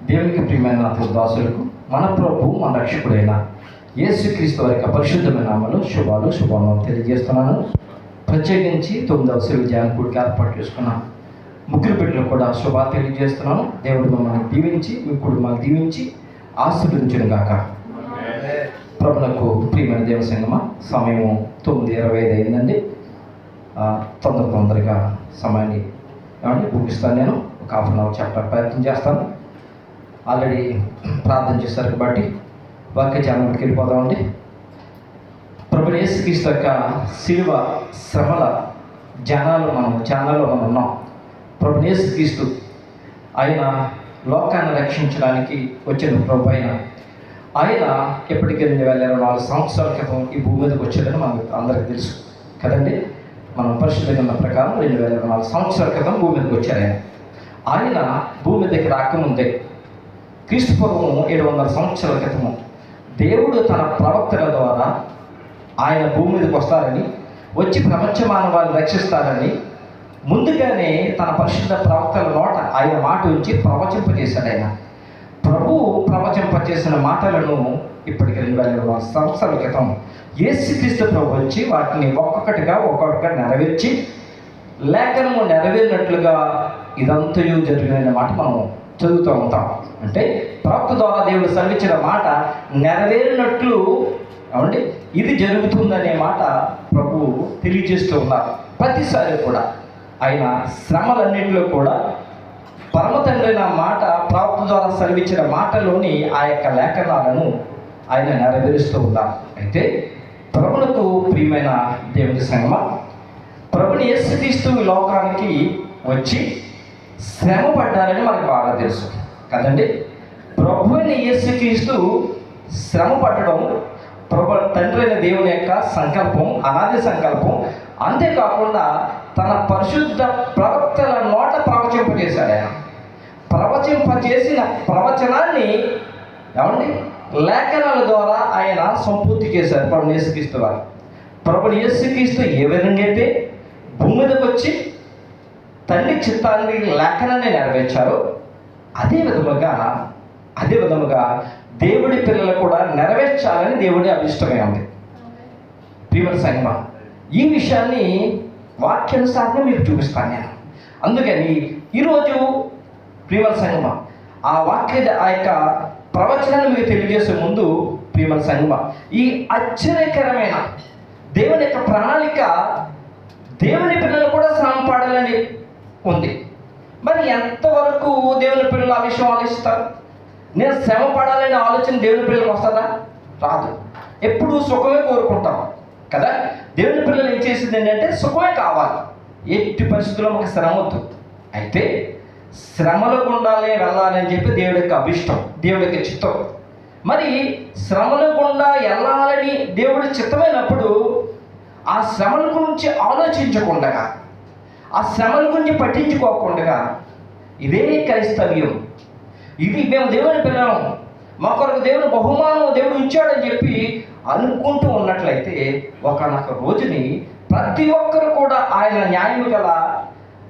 దేవునికి ప్రియమైన నా దాసులకు మన ప్రభు మన రక్షకుడైన యేసుక్రీస్తు వారి యొక్క పరిశుద్ధమైన నామములో శుభాలు తెలియజేస్తున్నాను. ప్రత్యేకించి 9వ శిలువ ధ్యాన కూడికి ఏర్పాటు చేసుకున్నాను. ముగ్గురు బిడ్డలు కూడా శుభాలు తెలియజేస్తున్నాను. దేవుడు మమ్మల్ని దీవించి మీ కుటుంబాలు దీవించి ఆశీర్వదించును గాక. ప్రభునకు ప్రియమైన దేవ సంగమ, సమయం 9:25 అయిందండి. తొందరగా సమయాన్ని ముగిస్తాను. నేను ఒక హాఫ్ అన్ అవర్ చెప్పడానికి ప్రయత్నం చేస్తాను. ఆల్రెడీ ప్రార్థన చేశారు కాబట్టి వాక్య ధ్యానంలోకి వెళ్ళిపోదామండి. ప్రభువు యేసుక్రీస్తు యొక్క శిలువ శ్రమల ధ్యానాల్లో మనం ఉన్నాం. ప్రభువు యేసుక్రీస్తు ఆయన లోకాన్ని రక్షించడానికి వచ్చిన ప్రభు ఆయన ఎప్పటికీ 2024 సంవత్సరాల క్రితం ఈ భూమి మీదకి వచ్చేదని మనకు అందరికీ తెలుసు కదండి. మనం పరిశుద్ధ గ్రంథం ప్రకారం 2024 సంవత్సరాల క్రితం భూమి మీదకి వచ్చారు. ఆయన భూమి మీదకి రాకముందే క్రీస్తు పూర్వం 700 సంవత్సరాల క్రితము దేవుడు తన ప్రవక్తల ద్వారా ఆయన భూమి మీదకి వస్తారని, వచ్చి ప్రపంచ మానవాళిని రక్షిస్తారని ముందుగానే తన పరిశుద్ధ ప్రవక్తల నోట ఆయన మాట ఉంచి ప్రవచింపజేశాడు. ఆయన ప్రభువు ప్రవచింపజేసిన మాటలను ఇప్పటికి 2024 సంవత్సరాల క్రితం యేసుక్రీస్తు ప్రభు వచ్చి వాటిని ఒక్కొక్కటిగా నెరవేర్చి లేఖనము నెరవేరినట్లుగా ఇదంతయు జరిగిన మాట మనం చదువుతూ ఉంటాం. అంటే ప్రవక్త ద్వారా దేవుడు సెలవిచ్చిన మాట నెరవేరినట్లు ఏమండి ఇది జరుగుతుందనే మాట ప్రభువు తెలియజేస్తూ ఉన్నారు. ప్రతిసారి కూడా ఆయన శ్రమలన్నింటిలో కూడా పరమ తండ్రైన మాట ప్రవక్త ద్వారా సెలవిచ్చిన మాటలోని ఆ యొక్క లేఖనాలను ఆయన నెరవేరుస్తూ ఉన్నారు. అయితే ప్రభువులకు ప్రియమైన దేవుని సంగమ, ప్రభుని యేసుక్రీస్తు ఈ లోకానికి వచ్చి శ్రమ పడ్డారని మనకు బాగా తెలుసు కదండి. ప్రభుని యేసుక్రీస్తు శ్రమ పడడం ప్రభు తండ్రి అయిన దేవుని యొక్క సంకల్పం, అనాది సంకల్పం. అంతేకాకుండా తన పరిశుద్ధ ప్రవక్తల నోట ప్రవచింపజేశాడు. ఆయన ప్రవచింపజేసిన ప్రవచనాన్ని ఏమండి లేఖనాల ద్వారా ఆయన సంపూర్తి చేశారు. ప్రభుని యేసుక్రీస్తు వారు ప్రభుని యేసుక్రీస్తు ఏ విధంగా అయితే భూమి మీదకి వచ్చి తండ్రి చిత్తాన్ని లేఖనాన్ని నెరవేర్చారో అదే విధముగా దేవుడి పిల్లలు కూడా నెరవేర్చాలని దేవుడి అభిష్టమే ఉంది. ప్రియమైన సంగమా, ఈ విషయాన్ని వాక్యానుసారంగా మీకు చూపిస్తాను నేను. అందుకని ఈరోజు ప్రియమైన సంగమా, ఆ యొక్క ప్రవచనాన్ని మీకు తెలియజేసే ముందు ప్రియమైన సంగమా, ఈ ఆశ్చర్యకరమైన దేవుని యొక్క ప్రణాళిక దేవుని పిల్లలు కూడా శ్రమ పడాలని ఉంది. మరి ఎంతవరకు దేవుని పిల్లలు ఆ విషయం ఆలోచిస్తారు? నేను శ్రమ పడాలనే ఆలోచన దేవుని పిల్లలకు వస్తుందా? రాదు. ఎప్పుడు సుఖమే కోరుకుంటాం కదా. దేవుని పిల్లలు ఏం చేసింది ఏంటంటే సుఖమే కావాలి. ఎట్టి పరిస్థితుల్లో ఒక శ్రమ వద్దు. అయితే శ్రమలు గుండాలే వెళ్ళాలని చెప్పి దేవుడి యొక్క అభిష్టం, దేవుడి యొక్క చిత్తం. మరి శ్రమల గుండా వెళ్ళాలని దేవుడి చిత్తమైనప్పుడు ఆ శ్రమల గురించి ఆలోచించకుండా, ఆ శ్రమల గురించి పట్టించుకోకుండా ఇదే క్రైస్తవ్యం, ఇది మేము దేవుని పిల్లలం, మా కొరకు దేవుని బహుమానం దేవుడు ఇచ్చాడని చెప్పి అనుకుంటూ ఉన్నట్లయితే ఒకనొక రోజుని ప్రతి ఒక్కరు కూడా ఆయన న్యాయం గల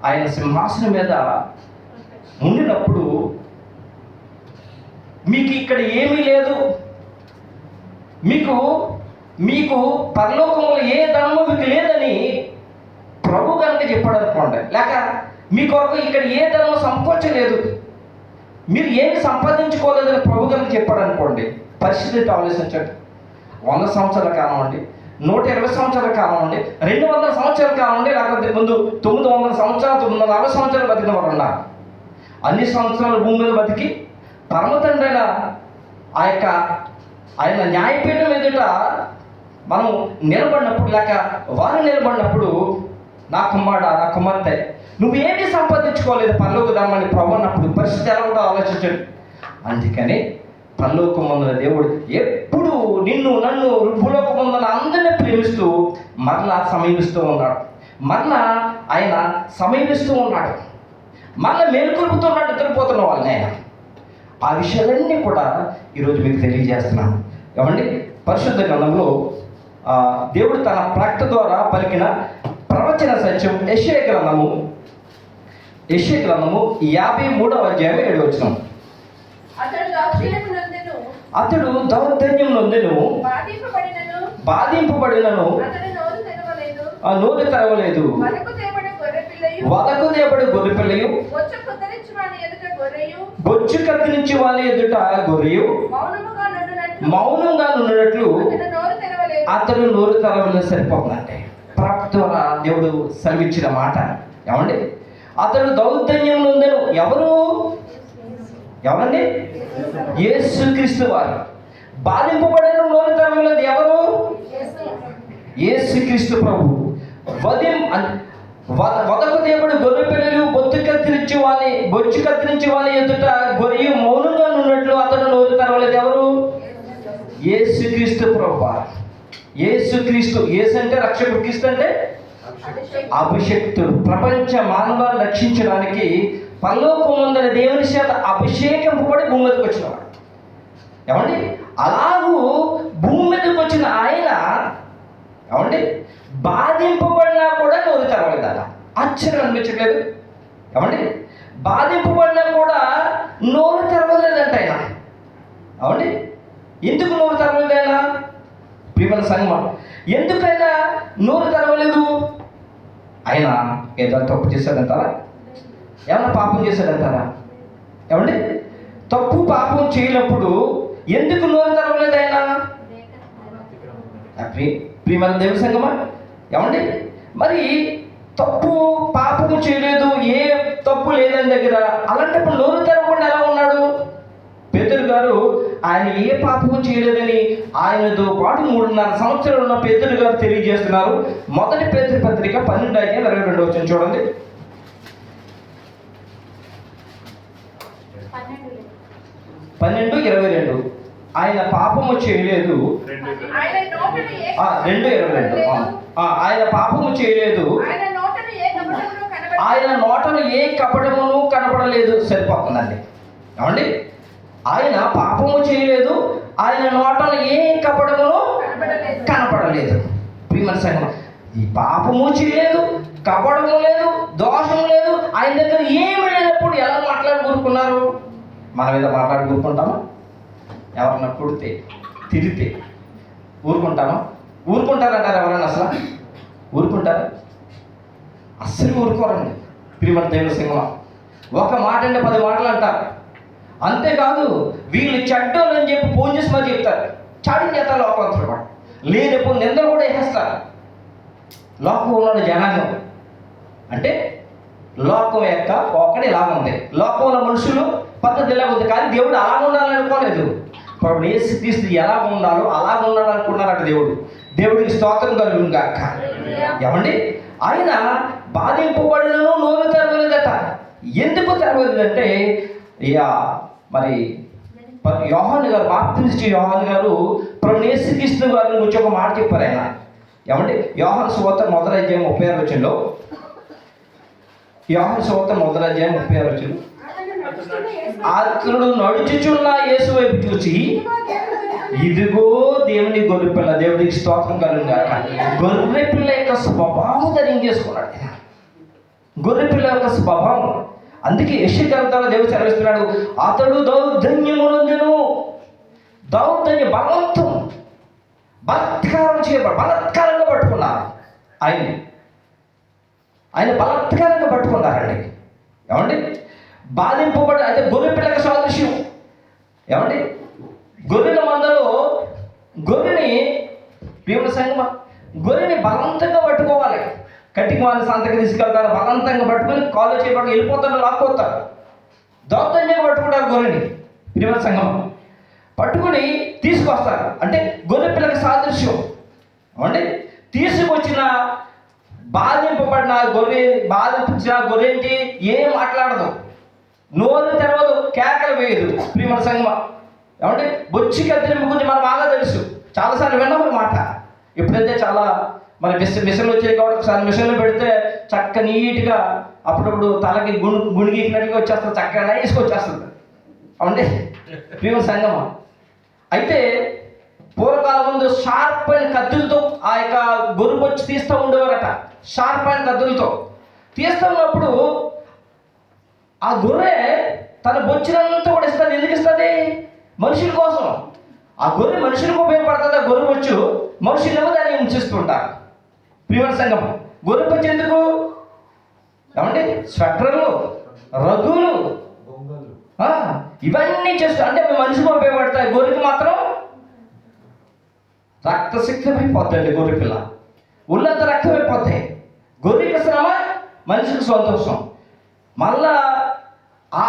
ఆయన సింహాసనం మీద ఉండినప్పుడు మీకు ఇక్కడ ఏమీ లేదు, మీకు పరలోకంలో ఏ ధనము మీకు లేదని ప్రభు కనుక చెప్పాడు అనుకోండి, లేక మీ కొరకు ఇక్కడ ఏ ధనము సంకోచలేదు, మీరు ఏమి సంపాదించుకోలేదని ప్రభు కనుక చెప్పాడు అనుకోండి, పరిస్థితి ఆలోచించండి. 100 సంవత్సరాల కాలం అండి, 120 సంవత్సరాల కాలం అండి, 200 సంవత్సరాల కాలం అండి, లేకపోతే ముందు 900 సంవత్సరాలు 940 సంవత్సరాలు బతికిన వారు ఉన్నారు. అన్ని సంవత్సరాలు భూమి మీద బతికి పరమ తండ్రైన ఆయన న్యాయపీఠం ఎదుట మనం నిలబడినప్పుడు, లేక వారు నిలబడినప్పుడు, నా కుమారుడా, నా కుమార్తె, నువ్వు ఏమి సంపాదించుకోలేదు పరలోక ధర్మాన్ని ప్రభు అన్నప్పుడు పరిస్థితి ఎలా కూడా ఆలోచించండి. అందుకని పరలోకమందున దేవుడు ఎప్పుడు నిన్ను నన్ను భూలోకమందున అందరినీ ప్రేమిస్తూ మరలా సమీపిస్తూ ఉన్నాడు. మరలా ఆయన సమీపిస్తూ ఉన్నాడు, మరలా మేలుకొలుపుతున్నాడు నిద్రపోతున్న వాళ్ళని. ఆయన ఆ విషయాలన్నీ కూడా ఈరోజు మీకు తెలియజేస్తున్నాను. ఏమండి, పరిశుద్ధ గ్రంథంలో దేవుడు తన ప్రవక్త ద్వారా పలికిన ప్రవచన సత్యం యెషయా గ్రంథము 53వ అధ్యాయం 7వ వచనం. అతడు దౌర్జన్యం నొందెను, బాధింపబడినను నోరు తెరవలేదు. వదకు తేబడి గొర్రెపిల్లయు బొచ్చు కత్తిరించి వాని ఎదుట గొర్రెయు మౌనంగా నుండినట్లు అతడు నోరు తెరవలేదు. సరిపోతుందంటే ప్రవక్త ద్వారా దేవుడు సెలవిచ్చిన మాట. ఏమండి? అతడు దౌర్జన్యం నొందెను. ఎవరండి? యేసుక్రీస్తు వారు. బాధింపబడిన నోరు తెరవలేదు. ఎవరు? యేసుక్రీస్తు ప్రభు. వదకు దేవుడు గొర్రె పిల్లలు బొచ్చు కత్తిరించి వాళ్ళ ఎదుట గొర్రెయు మౌనంగా ఉన్నట్లు అతడు నోరు తెరవలేదు. ఎవరు? యేసుక్రీస్తు ప్రభు. యేసుక్రీస్తు. యేసు అంటే రక్షకుడు, క్రీస్తు అంటే అభిషక్తుడు. ప్రపంచ మానవాన్ని రక్షించడానికి పరలోకమందున దేవుని చేత అభిషేకింపబడి భూమి మీదకి వచ్చినవాడు. ఏమండి? అలాగూ భూమి మీదకి వచ్చిన ఆయన ఏమండి బాధింపబడినా కూడా నోరు తెరవలేదట. ఆశ్చర్యం అనిపించట్లేదు? ఏమండి? బాధింపబడినా కూడా నోరు తెరవలేదంట ఆయన. ఏమండి? ఎందుకు నోరు తెరవలేదు ఆయన? ప్రియమైన సంగమం, ఎందుకైనా నోరు తెరవలేదు? ఆయన ఏదో తప్పు చేశాడంటారా? ఏమన్నా పాపం చేశాడంటారా? ఏమండి? తప్పు పాపం చేయనప్పుడు ఎందుకు నోరు తెరవలేదు ఆయన? ప్రియమైన దేవుని సంగమా, ఏమండి? మరి తప్పు పాపము చేయలేదు, ఏ తప్పు లేదని దగ్గర, అలాంటప్పుడు నోరు తెరవకుండా ఎలా ఉన్నాడు? పేతురు గారు ఆయన ఏ పాపము చేయలేదని ఆయనతో పాటు 3.5 సంవత్సరాలు ఉన్న పేతురు గారు తెలియజేస్తున్నారు. మొదటి పేతురు పత్రిక 12:22 చూడండి. 12:22 ఆయన పాపము చేయలేదు. 2:22 ఆయన పాపము చేయలేదు, ఆయన నోటను ఏ కపటమును కనపడలేదు. సరిపోతుందండి. ఏమండి? ఆయన పాపము చేయలేదు, ఆయన నోటను ఏ కపటమును కనపడలేదు. ప్రియమైన సంగమం, ఈ పాపము చేయలేదు, కపటము లేదు, దోషం లేదు, ఆయన దగ్గర ఏమి లేనప్పుడు ఎలా మాట్లాడుకుంటున్నారు? మన మీద మాట్లాడుకుంటామా? ఎవరన్నా కొడితే తిరిగితే ఊరుకుంటామా? ఊరుకుంటారంటారు ఎవరన్నా? అసలు ఊరుకుంటారా? అస్సలు ఊరుకోరండి. ప్రియమైన దేవుని సంగమం, ఒక మాట అంటే 10 మాటలు అంటారు. అంతేకాదు వీళ్ళు చెడ్డోళ్ళు అని చెప్పి ఫోన్ చేసి మరి చెప్తారు. చాటింగ్ చేస్తారు లోకంతో కూడా. లేనప్పుడు నిందలు కూడా వేసేస్తారు. లోకం ఉన్న జనాంగం అంటే లోకం యొక్క ఒకటి ఇలా ఉంది. లోకంలో మనుషులు పద్ధతి ఇలా ఉంది, కానీ దేవుడు అలా ఉండాలని అనుకోలేదు. ఇప్పుడు యేసుక్రీస్తు ఎలా ఉండాలో అలా ఉండాలనుకున్నారట దేవుడు. దేవుడికి స్తోత్రం కలుగును గాక. ఏమండి? ఆయన బాధింపబడినను నోరు తెరవలేదట. ఎందుకు తెరవలేదంటే మరి యోహాను గారు, బాప్తిస్మ యోహాను గారు ప్రభు యేసుక్రీస్తు గారి గురించి ఒక మాట చెప్పారు ఆయన. ఏమండి? యోహాను సువార్త 1:36 యోహాను సువార్త 1:36 అతడు నడుచుచున్న యేసు వైపు చూసి, ఇదిగో దేవుని గొర్రెపిల్ల. దేవుడికి స్తోత్రం కలుగును గాక. గొర్రెపిల్ల యొక్క స్వభావం ధరించేసుకున్నాడు. గొర్రెపిల్ల యొక్క స్వభావం. అందుకే యెషయా గ్రంథంలో దేవుడు సెలవిస్తున్నాడు, అతడు దౌర్జన్యము నొందెను. దౌర్జన్యం, బలవంతం, బలత్కారం చేయబడి బలత్కారంగా పట్టుకున్నారు ఆయన బలత్కారంగా పట్టుకున్నారండి. ఏమండి? బాధింపబడి అంటే గొర్రె పిల్లకి సాదృశ్యం. ఏమండి? గొర్రెల మందలో గొర్రెని దేవుని సంగమా, గొర్రెని బలవంతంగా పట్టుకోవాలి. కట్టికి వాళ్ళ సంతకి తీసుకెళ్తారు, బలవంతంగా పట్టుకొని కాళ్ళు చేయబడి వెళ్ళిపోతారు, లాక్కోతారు. దౌర్జన్యంగా పట్టుకుంటారు గొర్రెని. దేవుని సంగమా పట్టుకుని తీసుకొస్తారు. అంటే గొర్రె పిల్లకి సాదృశ్యం. ఏమండి? తీసుకొచ్చిన బాధింపబడిన బాధించిన గొర్రెంటి ఏం మాట్లాడదు, నోరు తెరవదు, కేకలు వేయదు. ప్రియమైన సంగమా, ఏమంటే బొచ్చి కత్తిరింపు గురించి మనకు బాగా తెలుసు. చాలాసార్లు విన్నాము మాట. ఎప్పుడైతే చాలా మరి మిషన్లు వచ్చాయి కాబట్టి ఒకసారి మిషన్లో పెడితే చక్క నీట్గా అప్పుడప్పుడు తలకి గుణిగినట్టుగా వచ్చేస్తుంది, చక్కగా నైస్గా వచ్చేస్తుంది. అవునండి ప్రియమైన సంగమా. అయితే పూర్వకాలం ముందు షార్ప్ అయిన కత్తులతో ఆ యొక్క గొర్రె బొచ్చి తీస్తూ ఉండేవారట. షార్ప్ అయిన కత్తులతో తీస్తూ ఉన్నప్పుడు ఆ గొర్రె తన బొచ్చినంతా కూడా ఇస్తుంది. ఎందుకు ఇస్తుంది? మనుషుల కోసం. ఆ గొర్రె మనుషులకు ఉపయోగపడుతుంది. ఆ గొర్రె వచ్చు మనుషులేమో దాన్ని హింసిస్తుంటారు. ప్రియమైన సంఘం, గొర్రె పచ్చి ఎందుకు? ఏమంటే స్వెటర్లు, రగ్గులు, ఇవన్నీ చేస్తూ అంటే మనిషికి ఉపయోగపడతాయి. గొర్రెకి మాత్రం రక్తసిక్తమైపోతాయండి. గొర్రె పిల్ల ఒళ్ళంతా రక్తమైపోతాయి. గొర్రెకి శ్రమ, మనిషికి సంతోషం. మళ్ళా ఆ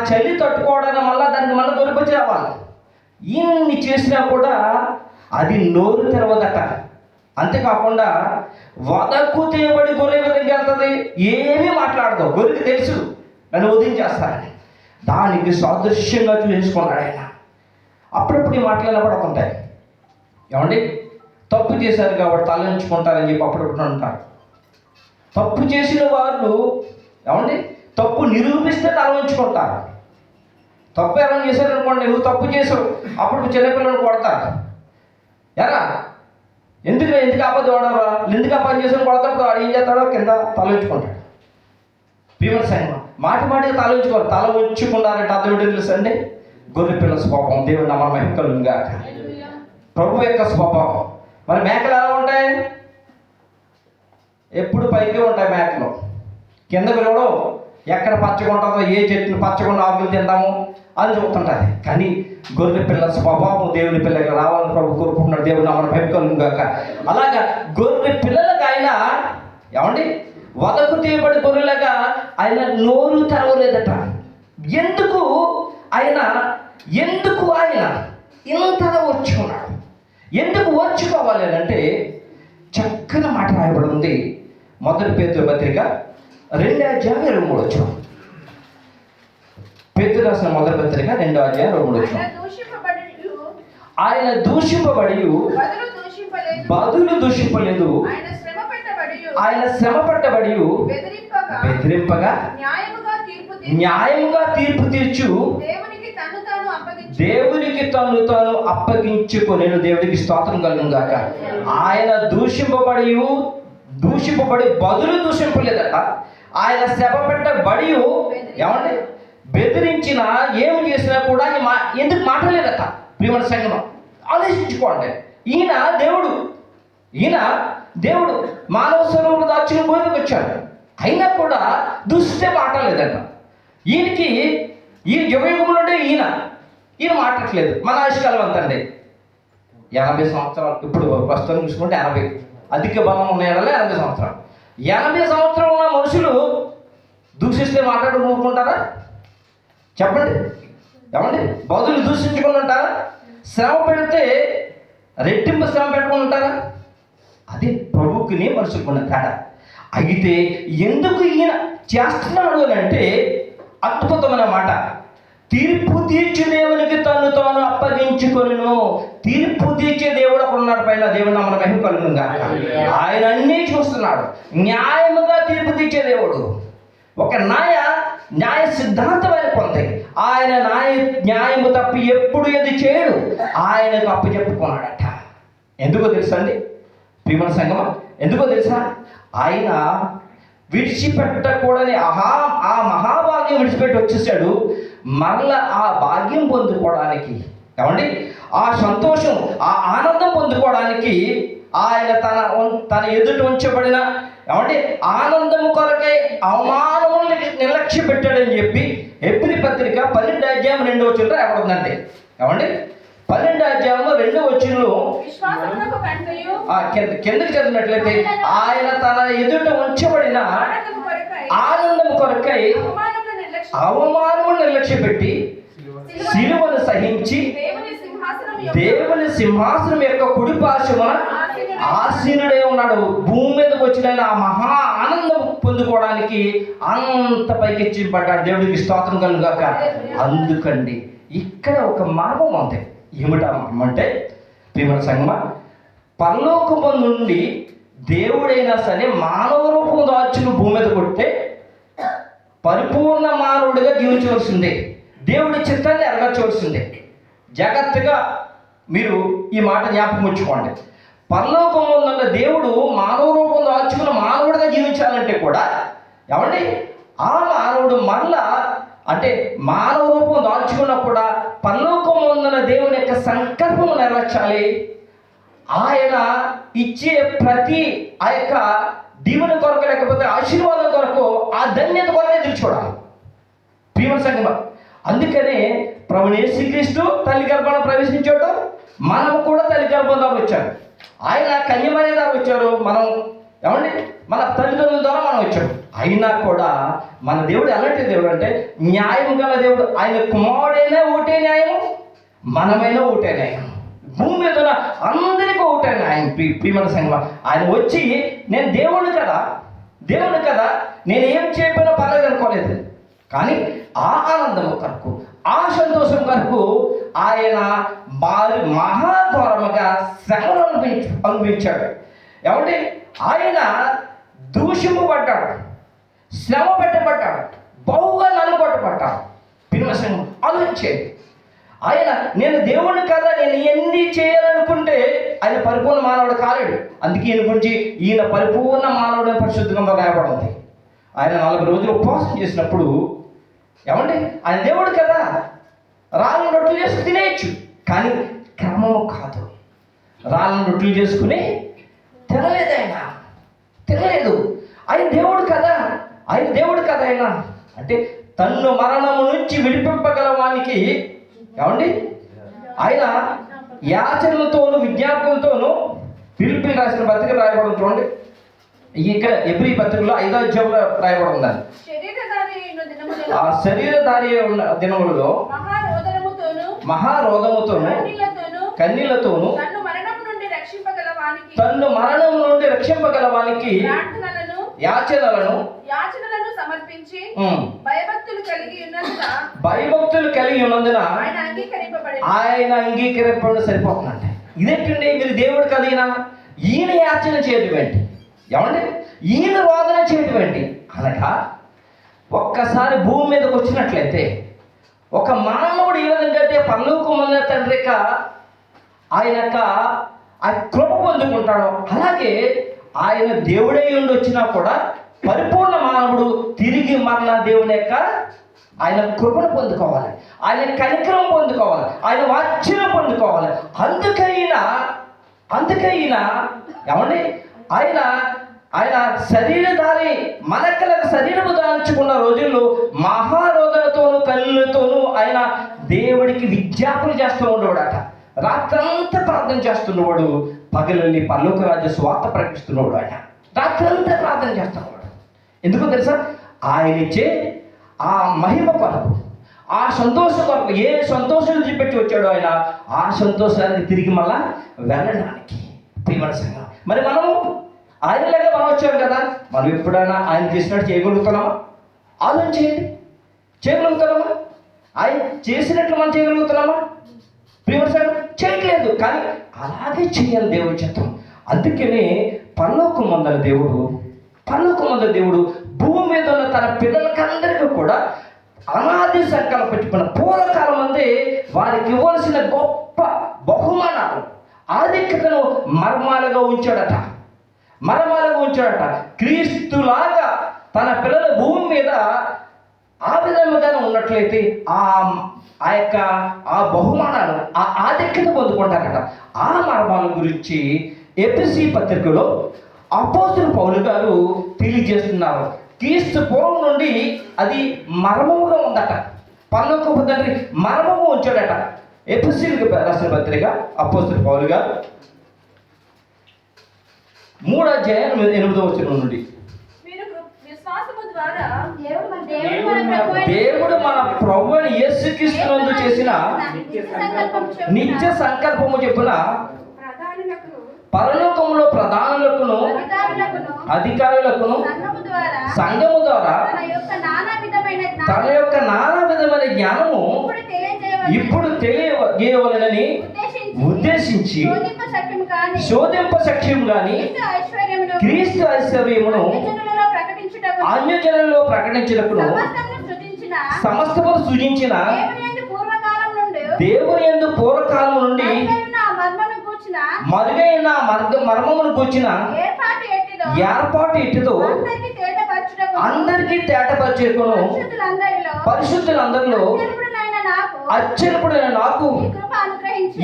చలి తట్టుకోవడానికి మళ్ళీ దానికి మళ్ళీ గొర్రెపచ్చి రావాలి. ఇన్ని చేసినా కూడా అది నోరు తెరవదట. అంతేకాకుండా వదకు తేబడి గొర్రె దగ్గరికి వెళ్తుంది, ఏమీ మాట్లాడదు. గొర్రెకి తెలుసు నన్ను వదిలించేస్తానని. దానికి సాదృశ్యంగా చూసుకున్నాడు ఆయన. అప్పుడప్పుడు ఈ మాటలు నిలబడుతుంటాయి. ఏమండి, తప్పు చేశారు కాబట్టి తలంచుకుంటారని చెప్పి అప్పుడప్పుడు అంటారు. తప్పు చేసిన వాళ్ళు ఏమండి తప్పు నిరూపిస్తే తల ఉంచుకుంటారు. తప్పు ఎలా చేశారు అనుకోండి, నువ్వు తప్పు చేసావు, అప్పుడు చిన్నపిల్లలు కొడతారు. ఎరా ఎందుకు అబద్ధం ఆడవరా, ఎందుకు అబద్ధం చేసావు కొడతాడు. వాడు ఏం చేస్తాడో కింద తల ఉంచుకుంటాడు. ప్రియమైన సంఘం, మాటికి తల ఉంచుకోరు. తల ఉంచుకున్నారంటే అర్థం ఏంటో తెలుసు అండి? గొర్రె పిల్ల స్వభావం. దేవుని నామమున మహిమ కలుగుగాక. ప్రభు యొక్క స్వభావం. మరి మేకలు ఎలా ఉంటాయి? ఎప్పుడు పైకి ఉంటాయి మేకలు, కిందకు చూడవు. ఎక్కడ పచ్చగా ఉంటుందో, ఏ చెట్లు పచ్చకుండా ఆకులు తిందాము అని చూస్తుంటుంది. కానీ గొర్రె పిల్ల స్వభావం దేవుని పిల్లకి రావాలని ప్రభు కోరుకుంటున్నాడు. దేవుని నామమున మహిమ కలుగుగాక. అలాగా గొర్రె పిల్లలకు ఆయన ఏమండి వదకు తీయబడి గొర్రెలాగా ఆయన నోరు తెరవలేదట. ఎందుకు ఆయన ఇంతగా ఓర్చుకున్నాడు? ఎందుకు ఓర్చుకోవాలి అని అంటే చక్కని మాట రాయబడి ఉంది. మొదటి పేతురు పత్రిక 2:23. పేతురు రాసిన మొదటి పత్రిక 2:23. ఆయన దూషింపబడి బదులు దూషింపలేదు, ఆయన శ్రమ పట్టబడి బెదిరింపగా న్యాయముగా తీర్పు తీర్చు దేవునికి తను తాను అప్పగించుకొనెను. దేవుడికి స్తోత్రం కలుగును గాక. ఆయన దూషింపబడి బదులు దూషింపలేదట. ఆయన శ్రమ పెట్టబడి ఏమంటే బెదిరించిన ఏమి చేసినా కూడా ఎందుకు మాట్లాడలేదట. ప్రియమైన సంఘం, ఆలోచించుకోండి. ఈయన దేవుడు మానవ స్వరూపంలో దాచిన భూమికి వచ్చాడు. అయినా కూడా దూషిస్తే మాట్లాడలేదట. ఈ యుగయుగంలో ఈయన మాట్లాడలేదు. మన ఆయుష్కాలం అంతండి 80 సంవత్సరాలు. ఇప్పుడు ప్రస్తుతం చూసుకుంటే 80, అధిక బలం ఉన్న 80 సంవత్సరాలు. 80 సంవత్సరాలు ఉన్న మనుషులు దూషిస్తే ఊరుకుంటారా? చెప్పండి. ఏమండి, బదులు దూషించుకుని ఉంటారా? శ్రమ పెడితే రెట్టింపు శ్రమ పెట్టుకుని ఉంటారా? అది ప్రభువుకిని మనుషులకు ఉన్న తేడా. అయితే ఎందుకు ఈయన చేస్తున్నాడు అని అంటే అద్భుతమైన మాట. తీర్పు తీర్చే దేవునికి తను తాను అప్పగించుకొనును. తీర్పు తీర్చే దేవుడు అక్కడ ఉన్నాడు పైన. దేవుని నామమున మహిమ కలుగును గాక. ఆయన అన్నీ చూస్తున్నాడు. న్యాయముగా తీర్పు తీర్చే దేవుడు. ఒక న్యాయ సిద్ధాంతం ఆయన పొంది ఆయన న్యాయము తప్పి ఎప్పుడు ఏది చేయడు. ఆయనకు అప్పు చెప్పుకున్నాడట. ఎందుకో తెలుసా అండి ప్రియమైన సంగమా? ఎందుకో తెలుసా? ఆయన విడిచిపెట్టకూడని ఆ మహాభాగ్యం విడిచిపెట్టి వచ్చేసాడు. మరలా ఆ భాగ్యం పొందుకోవడానికి, ఏమండి ఆ సంతోషం, ఆ ఆనందం పొందుకోవడానికి ఆయన తన ఎదుట ఉంచబడిన ఏమంటే ఆనందం కొరకై అవమానములను నిర్లక్ష్య పెట్టాడని చెప్పి హెబ్రీ పత్రిక 12:2 రాయబడిందండి. ఏమండి 12:2 కిందకి చదివినట్లయితే ఆయన తన ఎదుట ఉంచబడిన ఆనందం కొరకై అవమానములను నిర్లక్ష్య పెట్టి శిలువను సహించి దేవుని సింహాసనం యొక్క కుడి పార్శ్వమున ఆసీనుడై ఉన్నాడు. భూమి మీదకి వచ్చిన ఆ మహా ఆనందం పొందుకోవడానికి అంత పైకెచ్చింపడ్డాడు. దేవుడికి స్తోత్రం కలుగాక. అందుకండి ఇక్కడ ఒక మర్మం ఉంది. ఏమిటంటే ప్రియమైన సంగమా, పరలోకము నుండి దేవుడైనా సరే మానవ రూపం దాచుకుని భూమి మీద కొట్టే పరిపూర్ణ మానవుడిగా జీవించవలసిందే. దేవుడి చిత్తాన్ని ఎరగవలసిందే. జాగ్రత్తగా మీరు ఈ మాట జ్ఞాపకం ఉంచుకోండి. పరలోకంలో ఉన్న దేవుడు మానవ రూపం దాచుకుని మానవుడిగా జీవించాలంటే కూడా ఏమండి ఆ మానవుడు మరలా అంటే మానవ రూపం దాల్చుకున్నా కూడా పరలోకంలో ఉన్న దేవుని యొక్క సంకల్పం నెరవేర్చాలి. ఆయన ఇచ్చే ప్రతి ఆ యొక్క దీవెన కొరకు, లేకపోతే ఆశీర్వాదం కొరకు, ఆ ధన్యత కొరకు ఎదురు చూడాలి ప్రియమైన సంగమా. అందుకనే ప్రభువు యేసుక్రీస్తు తల్లి గర్భంలో ప్రవేశించాడు, మనం కూడా తల్లి గర్భం ద్వారా వచ్చాడు. ఆయన కన్యమర్య ద్వారా వచ్చారు, మనం ఏమండి మన తల్లిదండ్రుల ద్వారా మనం వచ్చాం. అయినా కూడా మన దేవుడు ఎలాంటి దేవుడు అంటే న్యాయం గల దేవుడు. ఆయన కుమారుడైనా ఒకటే న్యాయము, మనమైనా ఒకటే న్యాయం, భూమి మీద అందరికీ ఒకటే న్యాయం. ప్రియమైన సంగమా, ఆయన వచ్చి నేను దేవుడు కదా నేను ఏం చెప్పినా పర్లేదు అనుకోలేదు. కానీ ఆ ఆనందం కొరకు, ఆ సంతోషం కొరకు ఆయన మహాఘోరముగా శ్రమలు అనుభవించాడు. ఏమంటే ఆయన దూషింపబడ్డాడు, శ్రమ పెట్టబడ్డాడు, బహుగా నలుగొట్టబడ్డాడు. పిలువసం ఆలోచించేది. ఆయన నేను దేవుడిని కదా, నేను ఎన్ని చేయాలనుకుంటే ఆయన పరిపూర్ణ మానవుడు కాలేడు. అందుకే ఈయన గురించి ఈయన పరిపూర్ణ మానవుడు పరిశుద్ధంగా రాయబడింది. ఆయన 40 రోజులు ఉపవాసం చేసినప్పుడు ఏమండి ఆయన దేవుడు కదా, రాళ్ళను రొట్టెలు చేసుకుని తినేయచ్చు, కానీ క్రమము కాదు. రాళ్ళను రొట్టెలు చేసుకుని తినలేదు. ఆయన దేవుడు కదా ఆయన అంటే తన్ను మరణము నుంచి విడిపింపగలవానికి ఏమండి ఆయన యాచనలతోనూ విజ్ఞాపనతోనూ ఫిలిప్పీలు రాసిన పత్రిక రాయబడి చూడండి. ఇక్కడ ఎబ్రీ పత్రికలో 5వ అధ్యాయంలో రాయబడి ఉందని, ఆ శరీరధారి ఉన్న దినములలో మహారోధముతోను కన్నీళ్లతోను తన్ను మరణం నుండి రక్షింపగలవానికి యాచనలను సమర్పించి భయభక్తులు కలిగి ఉన్నందున ఆయన అంగీకరింపడం సరిపోతుందంటే. ఇదేంటండి, మీరు దేవుడు కలిగినా ఈయన యాచన చేయటువంటి ఏమండి, ఈయన వాదన చేయటువంటి అనగా ఒక్కసారి భూమి మీదకి వచ్చినట్లయితే ఒక మానవుడు ఏ విధంగా అయితే పరలోకమున్న తండ్రి ఆయన ఆ కృప పొందుకుంటాడో, అలాగే ఆయన దేవుడై ఉండి వచ్చినా కూడా పరిపూర్ణ మానవుడు తిరిగి మరలా దేవుని యొక్క ఆయన కృపను పొందుకోవాలి, ఆయన కనికరం పొందుకోవాలి, ఆయన వాత్సల్యం పొందుకోవాలి. అందుకైనా ఏమండి ఆయన శరీరధారి మనకలకు శరీరము దాల్చుకున్న రోజుల్లో మహారోధనతోనూ కళ్ళతోనూ ఆయన దేవుడికి విజ్ఞాపన చేస్తూ ఉండేవాడట. రాత్రంతా ప్రార్థన చేస్తున్నవాడు, పగలల్ని పరలోక రాజ్య స్వార్థ ప్రకటిస్తున్నవాడు. ఆయన రాత్రంతా ప్రార్థన చేస్తున్నవాడు. ఎందుకు తెలుసా? ఆయన ఇచ్చే ఆ మహిమ కొరకు, ఆ సంతోషం కొరకు, ఏ సంతోషం చూపెట్టి వచ్చాడో ఆయన ఆ సంతోషానికి తిరిగి మళ్ళా వెళ్ళడానికి. ప్రియమైన సంఘం, మరి మనము ఆయనలాగా మనం వచ్చాం కదా, మనం ఎప్పుడైనా ఆయన చేసినట్టు చేయగలుగుతున్నామా? ఆలోచన చేయండి. చేయగలుగుతున్నామా? ఆయన చేసినట్లు మనం చేయగలుగుతున్నామా? ప్రియమైన సంఘం, చేయట్లేదు. కానీ అలాగే చేయాలి దేవుడి చిత్తం. అందుకనే పరలోకమందున దేవుడు భూమి మీద ఉన్న తన పిల్లలకందరికీ కూడా అనాది సంకల్పం పెట్టుకున్న పూర్వకాలం మంది వారికి ఇవ్వాల్సిన గొప్ప బహుమానాలు ఆధిక్యతను మర్మాలుగా ఉంచాడట. క్రీస్తులాగా తన పిల్లల భూమి మీద ఆ విధముగానే ఉన్నట్లయితే ఆ బహుమానాలు, ఆ ఆధిక్యత పొందుకుంటారట. ఆ మర్మాల గురించి ఎఫెసీ పత్రికలో అపోస్తలుడు పౌలు గారు తెలియజేస్తున్నారు. క్రీస్తు పూర్వం నుండి అది మర్మముగా ఉందట. పరలోకపు తండ్రి మర్మము ఉంచాడట. ఎఫెసీయులకు రాసిన పత్రిక అపోస్తలుడు పౌలు గారు 3వ అధ్యాయం 8వ వచనం నుండి, దేవుడు మన ప్రభువైన యేసుక్రీస్తునందు చేసిన నిత్య సంకల్పము చెప్పున పరలోకములో ప్రధానులకును అధికారులకును సంఘము ద్వారా తన యొక్క నానా విధమైన జ్ఞానము ఇప్పుడు తెలియజేయవలెనని ఉద్దేశించి శోధింప సఖ్యం గాని క్రీస్తు ఐశ్వర్యమును అన్యజనులలో ప్రకటించుటకును సమస్తమును సృజించిన దేవుని యందు పూర్వకాలము నుండి మరుగైన మర్మమును కూర్చిన ఏర్పాటు ఎట్టిదో అందరికీ తేటపరచుటకును పరిశుద్ధులందరిలో అత్యల్పుడైన నాకు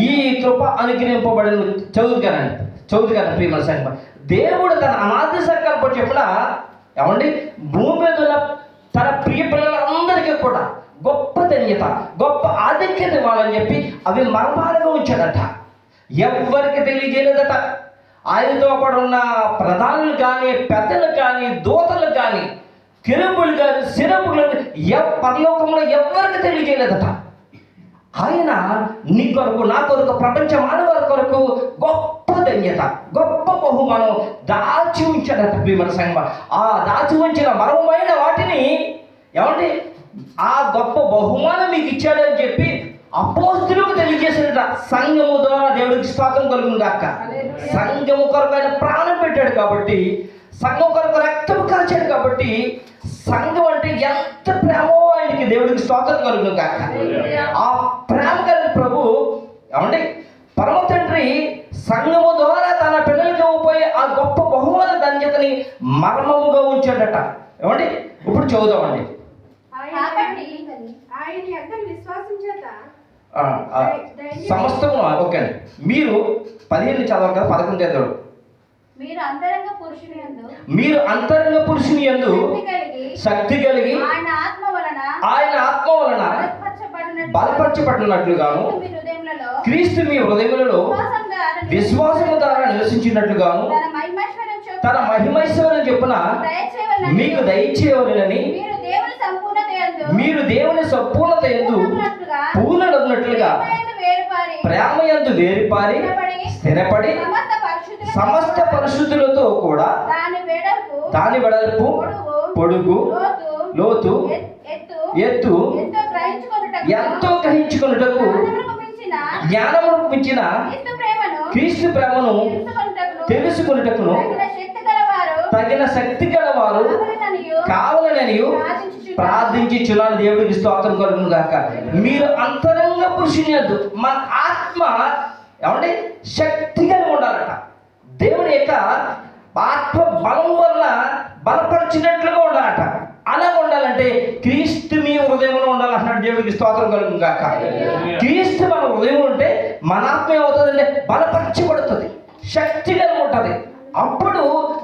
ఈ కృప అనుగ్రహింపబడిన చదువుగానండి ప్రియమైన సంఘం. దేవుడు తన అనాది సంకల్పం చెప్పిన ఏమండి భూమి మీద ఉన్న తన ప్రియ పిల్లలందరికీ కూడా గొప్ప ధన్యత, గొప్ప ఆధిక్యత ఇవ్వాలని చెప్పి అవి మర్మాలుగా ఉంచాడట. ఎవరికి తెలియజేయలేదట. ఆయనతో పాటు ఉన్న ప్రధానులు కానీ, పెద్దలు కానీ, దూతలు కానీ, కెరూబులు కానీ, శిరపులు పరలోకంలో ఎవరికి తెలియజేయలేదట. ఆయన నీ కొరకు, నా కొరకు, ప్రపంచ మానవాళి కొరకు గొప్ప ధన్యత, గొప్ప బహుమానం దాచి ఉంచాడట ప్రియమైన సంఘం. ఆ దాచి ఉంచిన మర్మమైన వాటిని ఏమంటే ఆ గొప్ప బహుమానం మీకు ఇచ్చాడని చెప్పి అపోస్తులకు తెలియజేసినట. సంఘము ద్వారా దేవుడికి స్తోత్రం కలుగును గాక. సంఘము కొరకు ఆయన ప్రాణం పెట్టాడు కాబట్టి, సంఘం కొరకు రక్తం కాల్చాడు కాబట్టి, సంఘం అంటే ఎంత ప్రేమో ఆయనకి దేవుడికి స్తోత్రం కలుగును గాక. ఆ ప్రేమ కలిగిన ప్రభు ఏమండి పరమ తండ్రి సంఘము ద్వారా తన పిల్లలకి ఇవ్వబోయే ఆ గొప్ప బహుమాన ధన్యతని మర్మముగా ఉంచాడట. ఏమండి ఇప్పుడు చదువుదామండి. సమస్తము ఓకే అండి. మీరు 15 చదవాలి కదా, 11 చదవడు. మీరు అంతరంగ పురుషుని యందు శక్తి కలిగి ఆయన ఆత్మ వలన బలపరచబడినట్లుగాను, క్రీస్తు మీ హృదయములలో విశ్వాసము ద్వారా నివసించినట్లుగాను, తన మహిమైశ్వర్యం చెప్పున మీకు దయచేయవలెనని, మీరు దేవుని సంపూర్ణత యందు పూర్ణులగునట్లుగా ప్రేమ యందు వేరుపారి స్థిరపడి సమస్త పరిశుద్ధులతో కూడా దాని వెడల్పు, పొడుగు, లోతు, ఎత్తు ఎంతో గ్రహించుకొనుటకు జ్ఞానమునకు మించిన క్రీస్తు ప్రేమను తెలుసుకొనుటకును తగిన శక్తి గలవారు కావాలని ప్రార్థించుచున్నాను. దేవుడికి స్తోత్రం కలుగును గాక. మీరు అంతరంగ పురుషుని యందు మన ఆత్మ ఏమంటే శక్తి కలిగి ఉండాలట. దేవుని యొక్క ఆత్మ బలం వల్ల బలపరిచినట్లుగా ఉండాలట. అలా ఉండాలంటే క్రీస్తు మీ హృదయంలో ఉండాలంటున్నాడు. దేవుడికి స్తోత్రం కలుగును గాక. క్రీస్తు మన హృదయం ఉంటే మన ఆత్మ ఏమవుతుందంటే బలపరచబడుతుంది, శక్తి కలిగి ఉంటుంది. అప్పుడు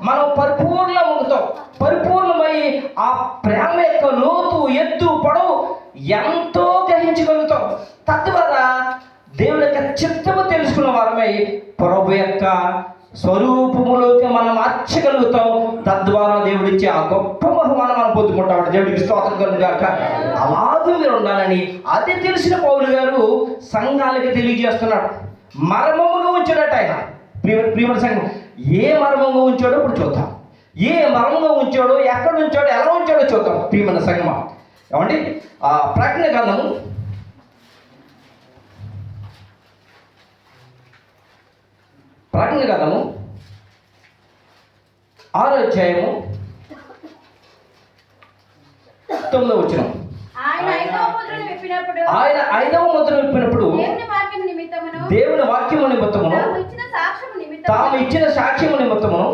మనం పరిపూర్ణమై ఆ ప్రేమ యొక్క లోతు, ఎత్తు, పొడవు ఎంతో గ్రహించగలుగుతాం. తద్వారా దేవుని యొక్క చిత్తము తెలుసుకున్న వారమై ప్రభు యొక్క స్వరూపములోకి మనం మార్చగలుగుతాం. తద్వారా దేవుడిచ్చే ఆ గొప్ప బహుమానం మనం పొందుకుంటాం. దేవుడికి స్తోత్రం కలుగును గాక. అలాగే మీరు ఉండాలని అదే తెలిసిన పౌలు గారు సంఘాలకి తెలియజేస్తున్నాడు. మర్మముగా ఉంచాడట ఆయన. ప్రియమైన సంఘం, ఏ మర్మంగా ఉంచాడో ఇప్పుడు చూద్దాం. ఏ మర్మంగా ఉంచాడో, ఎక్కడ ఉంచాడో, ఎలా ఉంచాడో చూద్దాం ప్రియమైన సంఘమా. ఏమండి ప్రకటన గ్రంథము 6వ అధ్యాయము 9వ వచనం. ఆయన 5వ ముద్ర విప్పినప్పుడు దేవుని వాక్యము నిమిత్తమును తాము ఇచ్చిన సాక్ష్యము నిమిత్తమును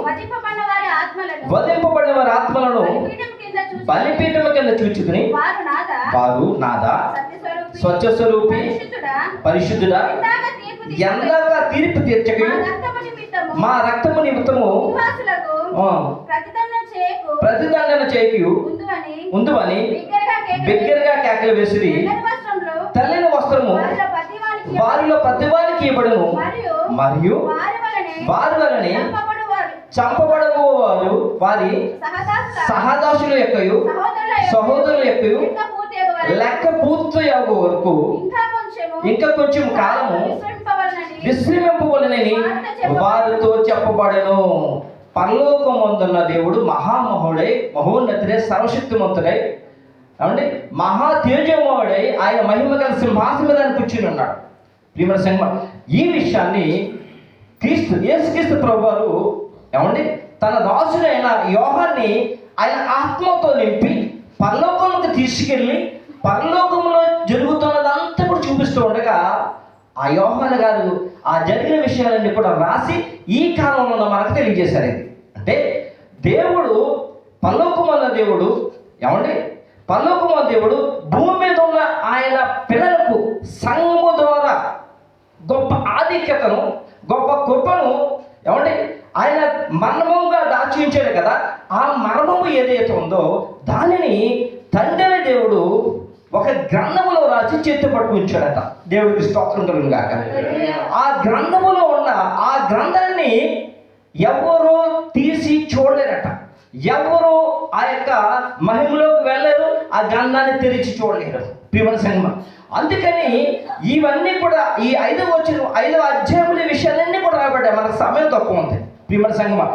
వధింపబడిన వారి ఆత్మలను బలిపీఠము కింద చూచుకుని వారు నాదా స్వచ్ఛ స్వరూపి పరిశుద్ధుడా ఎందాక తీర్పు తీర్చక మా రక్తము నిమిత్తము ప్రతిదండన చేయకు ఉందువని బిగ్గరగా కేకలు వేసిరి. తెల్లని వస్త్రము వారిలో ప్రతివానికి ఇవ్వబడును, మరియు వారి వలనే చంపబడవు వారు వారి సహదాసుల యొక్కయు సహోదరుల యొక్కయు లెక్క పూర్తయ్యే వరకు ఇంకా కొంచెం కాలము విశ్రమింపవలనని వారితో చెప్పబడెను. పరలోకమందున్న దేవుడు మహామహుడై, మహోన్నతుడై, సర్వశక్తిమంతుడై, అంటే మహా తేజోమయుడై ఆయన మహిమ గల సింహాసనం మీద కూర్చుని ఉన్నాడు. ప్రియమైన సంఘం, ఈ విషయాన్ని యేసుక్రీస్తు ప్రభువారు ఏమండి తన దాసుడైన యోహాన్ని ఆయన ఆత్మతో నింపి పరలోకంలోకి తీసుకెళ్ళి పరలోకంలో జరుగుతున్నదంతా కూడా చూపిస్తూ ఉండగా ఆ యోహాను గారు ఆ జరిగిన విషయాలన్నీ కూడా రాసి ఈ కాలంలో మనకు తెలియజేశారు. ఇది అంటే దేవుడు పరలోకమైన దేవుడు ఏమండి పరలోకమైన దేవుడు భూమి మీద ఉన్న ఆయన పిల్లలకు సంఘము ద్వారా గొప్ప ఆధిక్యతను, గొప్ప కృపను ఏమంటే ఆయన మర్మముగా దాచి ఉంచాడు కదా. ఆ మర్మము ఏదైతే ఉందో దానిని తండ్రి దేవుడు ఒక గ్రంథములో రాసి చేతి పట్టుకు ఉంచాడట. దేవుడికి స్తోత్రం కలుగును గాక. ఆ గ్రంథములో ఉన్న ఆ గ్రంథాన్ని ఎవరు తీసి చూడలేరట. ఎవరు ఆ యొక్క మహిమలోకి వెళ్ళరు, ఆ గ్రంథాన్ని తెరిచి చూడలేరు ప్రియమైన సంగమా. అందుకని ఇవన్నీ కూడా ఈ 5 అధ్యాయముల విషయాలన్నీ కూడా రాబడ్డాయి. మనకు సమయం తక్కువ ఉంది ప్రియమైన సంగమా.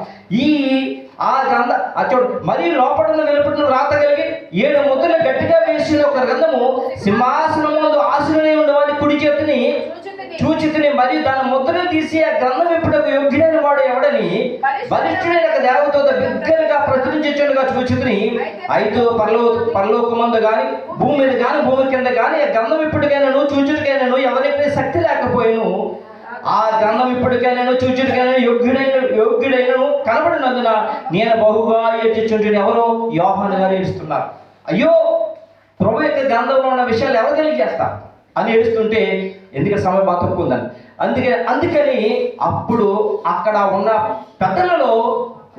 ఆ గ్రంథ చూడు, మరియు లోపల వెలుపట రాత కలిగి 7 ముద్రలు గట్టిగా వేసిన ఒక గ్రంథము సింహాసనం ముందు ఆశీనులై ఉండేవాడి కుడి చేతిని చూచితిని, మరియు దాని ముద్రను తీసి ఆ గ్రంథం ఇప్పుడు యోగ్యుడైన వాడు ఎవడని బలిష్ఠుడైన దేవదూత బిగ్గరగా ప్రచురించుచుండగా చూచితిని. అయితే పరలోకమందు కానీ భూమి మీద కానీ భూమి కింద కానీ ఆ గ్రంథం ఇప్పటికైనాను చూచుడికైనాను ఎవరికి శక్తి లేకపోయాను. ఆ గ్రంథం ఇప్పటికైనాను చూచుడికైనా యోగ్యుడైనను కనబడినందున నేను బహుగా ఏడ్చుచుంటుని. ఎవరో యోహాను గారు ఏడుస్తున్నారు. అయ్యో, ప్రభు యొక్క గ్రంథంలో ఉన్న విషయాలు ఎవరు తెలియజేస్తారు అని ఏడుస్తుంటే, ఎందుకంటే సమయం బాగా తక్కువ ఉందని. అందుకని అప్పుడు అక్కడ ఉన్న పెద్దలలో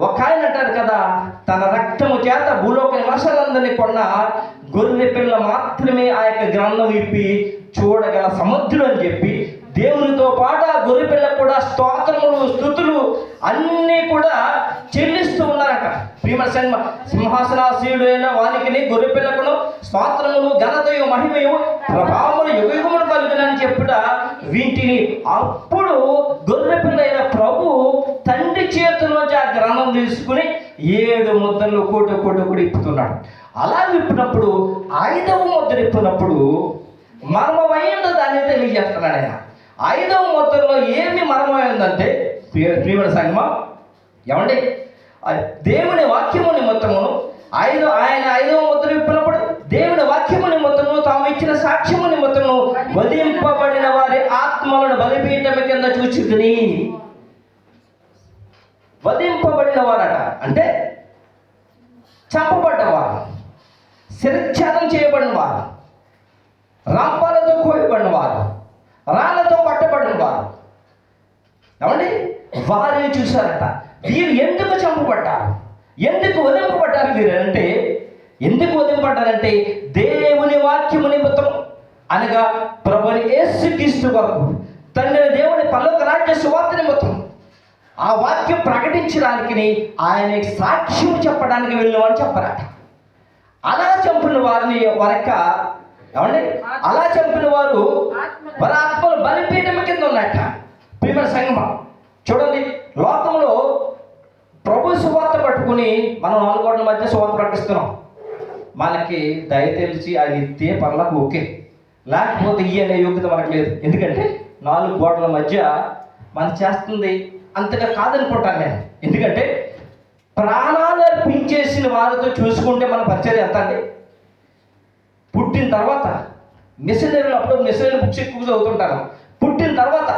ఒక ఆయన అంటారు కదా, తన రక్తము చేత భూలోక నివాసాలందరినీ కొన్న గొర్రె పిల్ల మాత్రమే ఆ యొక్క గ్రంథం ఇప్పి చూడగల సముద్రుడు అని చెప్పి దేవునితో పాటు ఆ గొర్రె పిల్లకు కూడా స్తోత్రములు స్తుతులు అన్నీ కూడా చెల్లిస్తూ ఉన్నారట. ప్రియమైన సింహాసనాసీనుడైన వానికి గొర్రె పిల్లకును స్తోత్రములు ఘనతయు మహిమయు ప్రభావములు యుగయుగములు కలుగునని చెప్పుట వీటిని అప్పుడు గొర్రె పిల్లైన ప్రభు తండ్రి చేతుల్లోంచి ఆ గ్రంథం తీసుకుని 7 ముద్రలు కోటి ఇప్పుతున్నాడు. అలా విప్పినప్పుడు 5వ ముద్ర ఇప్పినప్పుడు మర్మమైందో దాన్ని తెలియజేస్తున్నాడు ఆయన. 5వ ముద్రలో ఏమి మర్మమైందంటే ప్రియమైన సంగమా, ఏమండి, దేవుని వాక్యము నిమిత్తమును ఆయన 5వ ముద్ర విప్పినప్పుడు దేవుని వాక్యము నిమిత్తమును తాము ఇచ్చిన సాక్ష్యము నిమిత్తమును వధింపబడిన వారి ఆత్మలను బలిపీఠం కింద చూచితిని. వధింపబడిన వారట అంటే చంపబడ్డవారు, శిరచ్ఛేదం చేయబడిన వారు, రంపాలతో కోయబడిన వారు, రాళ్లతో పట్టబడిన వారు, ఏమండి, వారిని చూశారట. వీరు ఎందుకు చంపబడ్డారు, ఎందుకు వదిలింపబడ్డారు వీరు అంటే, ఎందుకు వదిలింపబడ్డారంటే దేవుని వాక్యము నిమిత్తం అనగా ప్రభుని యేసుక్రీస్తు కొరకు తండ్రి దేవుని పరలోక రాజ్య సువార్త నిమిత్తం ఆ వాక్యం ప్రకటించడానికి ఆయన సాక్ష్యం చెప్పడానికి వెళ్ళినవారు చెప్పరట. అలా చంపిన వారిని వారొక్క ఏమండి, అలా చంపిన వారు వారి ఆత్మలు బలిపీఠం కింద ఉన్నట్ట. ప్రియమైన సంగమా, చూడండి, లోకంలో ప్రభు సువార్త పట్టుకుని మనం 4 గోడల మధ్య సువార్త ప్రకటిస్తున్నాం. మనకి దయ తెలిసి అది ఇస్తే పనులకు ఓకే, లేకపోతే అనే యోగ్యత మనకు లేదు. ఎందుకంటే 4 గోడల మధ్య మనం చేస్తుంది అంతగా కాదనుకుంటాను నేను. ఎందుకంటే ప్రాణాలు అర్పించేసిన వారితో చూసుకుంటే మన పరిచయం ఎంత అండి. పుట్టిన తర్వాత మిషనరీలు, అప్పుడు మిషనరీ బుక్స్ ఎక్కువ చదువుతుంటాను. పుట్టిన తర్వాత